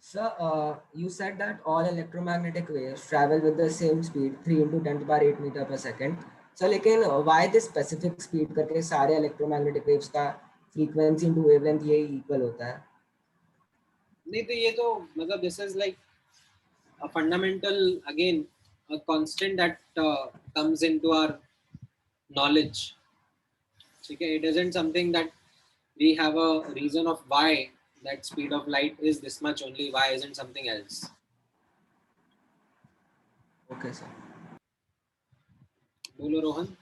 Sir, you said that all electromagnetic waves travel with the same speed, 3 into 10 to the power 8 meter per second. So, लेकिन why this specific speed करके सारे electromagnetic waves का frequency into wavelength ये equal होता है?
नहीं तो ये तो मतलब this is like a fundamental, again, a constant that comes into our knowledge. Okay, it isn't something that we have a reason of why that speed of light is this much only. Why isn't something else?
Okay, sir.
Bolo, Rohan.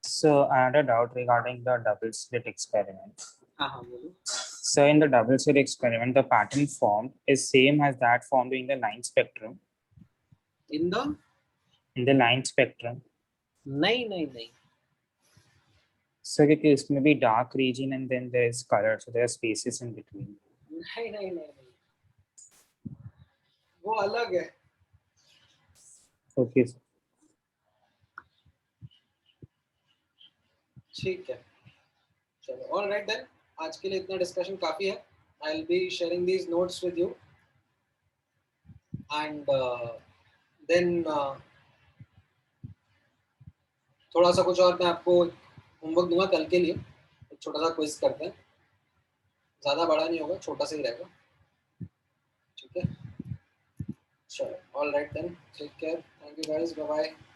So I had a doubt regarding the double slit experiment.
Bolo.
So in the double slit experiment, the pattern formed is same as that formed in the line spectrum.
In the
line spectrum.
नहीं.
So it may be dark region and then there is color, so there are spaces in between.
नहीं. वो अलग है.
Okay.
ठीक है. चलो, all right then. आज के लिए इतना डिस्कशन काफी है. I'll be sharing these notes with you, and then थोड़ा सा कुछ और मैं आपको होमवर्क दूंगा कल के लिए. एक छोटा सा क्विज करते हैं. ज़्यादा बड़ा नहीं होगा, छोटा सा ही रहेगा. ठीक है. चलो, all right then. Take care. Thank you guys. Bye bye.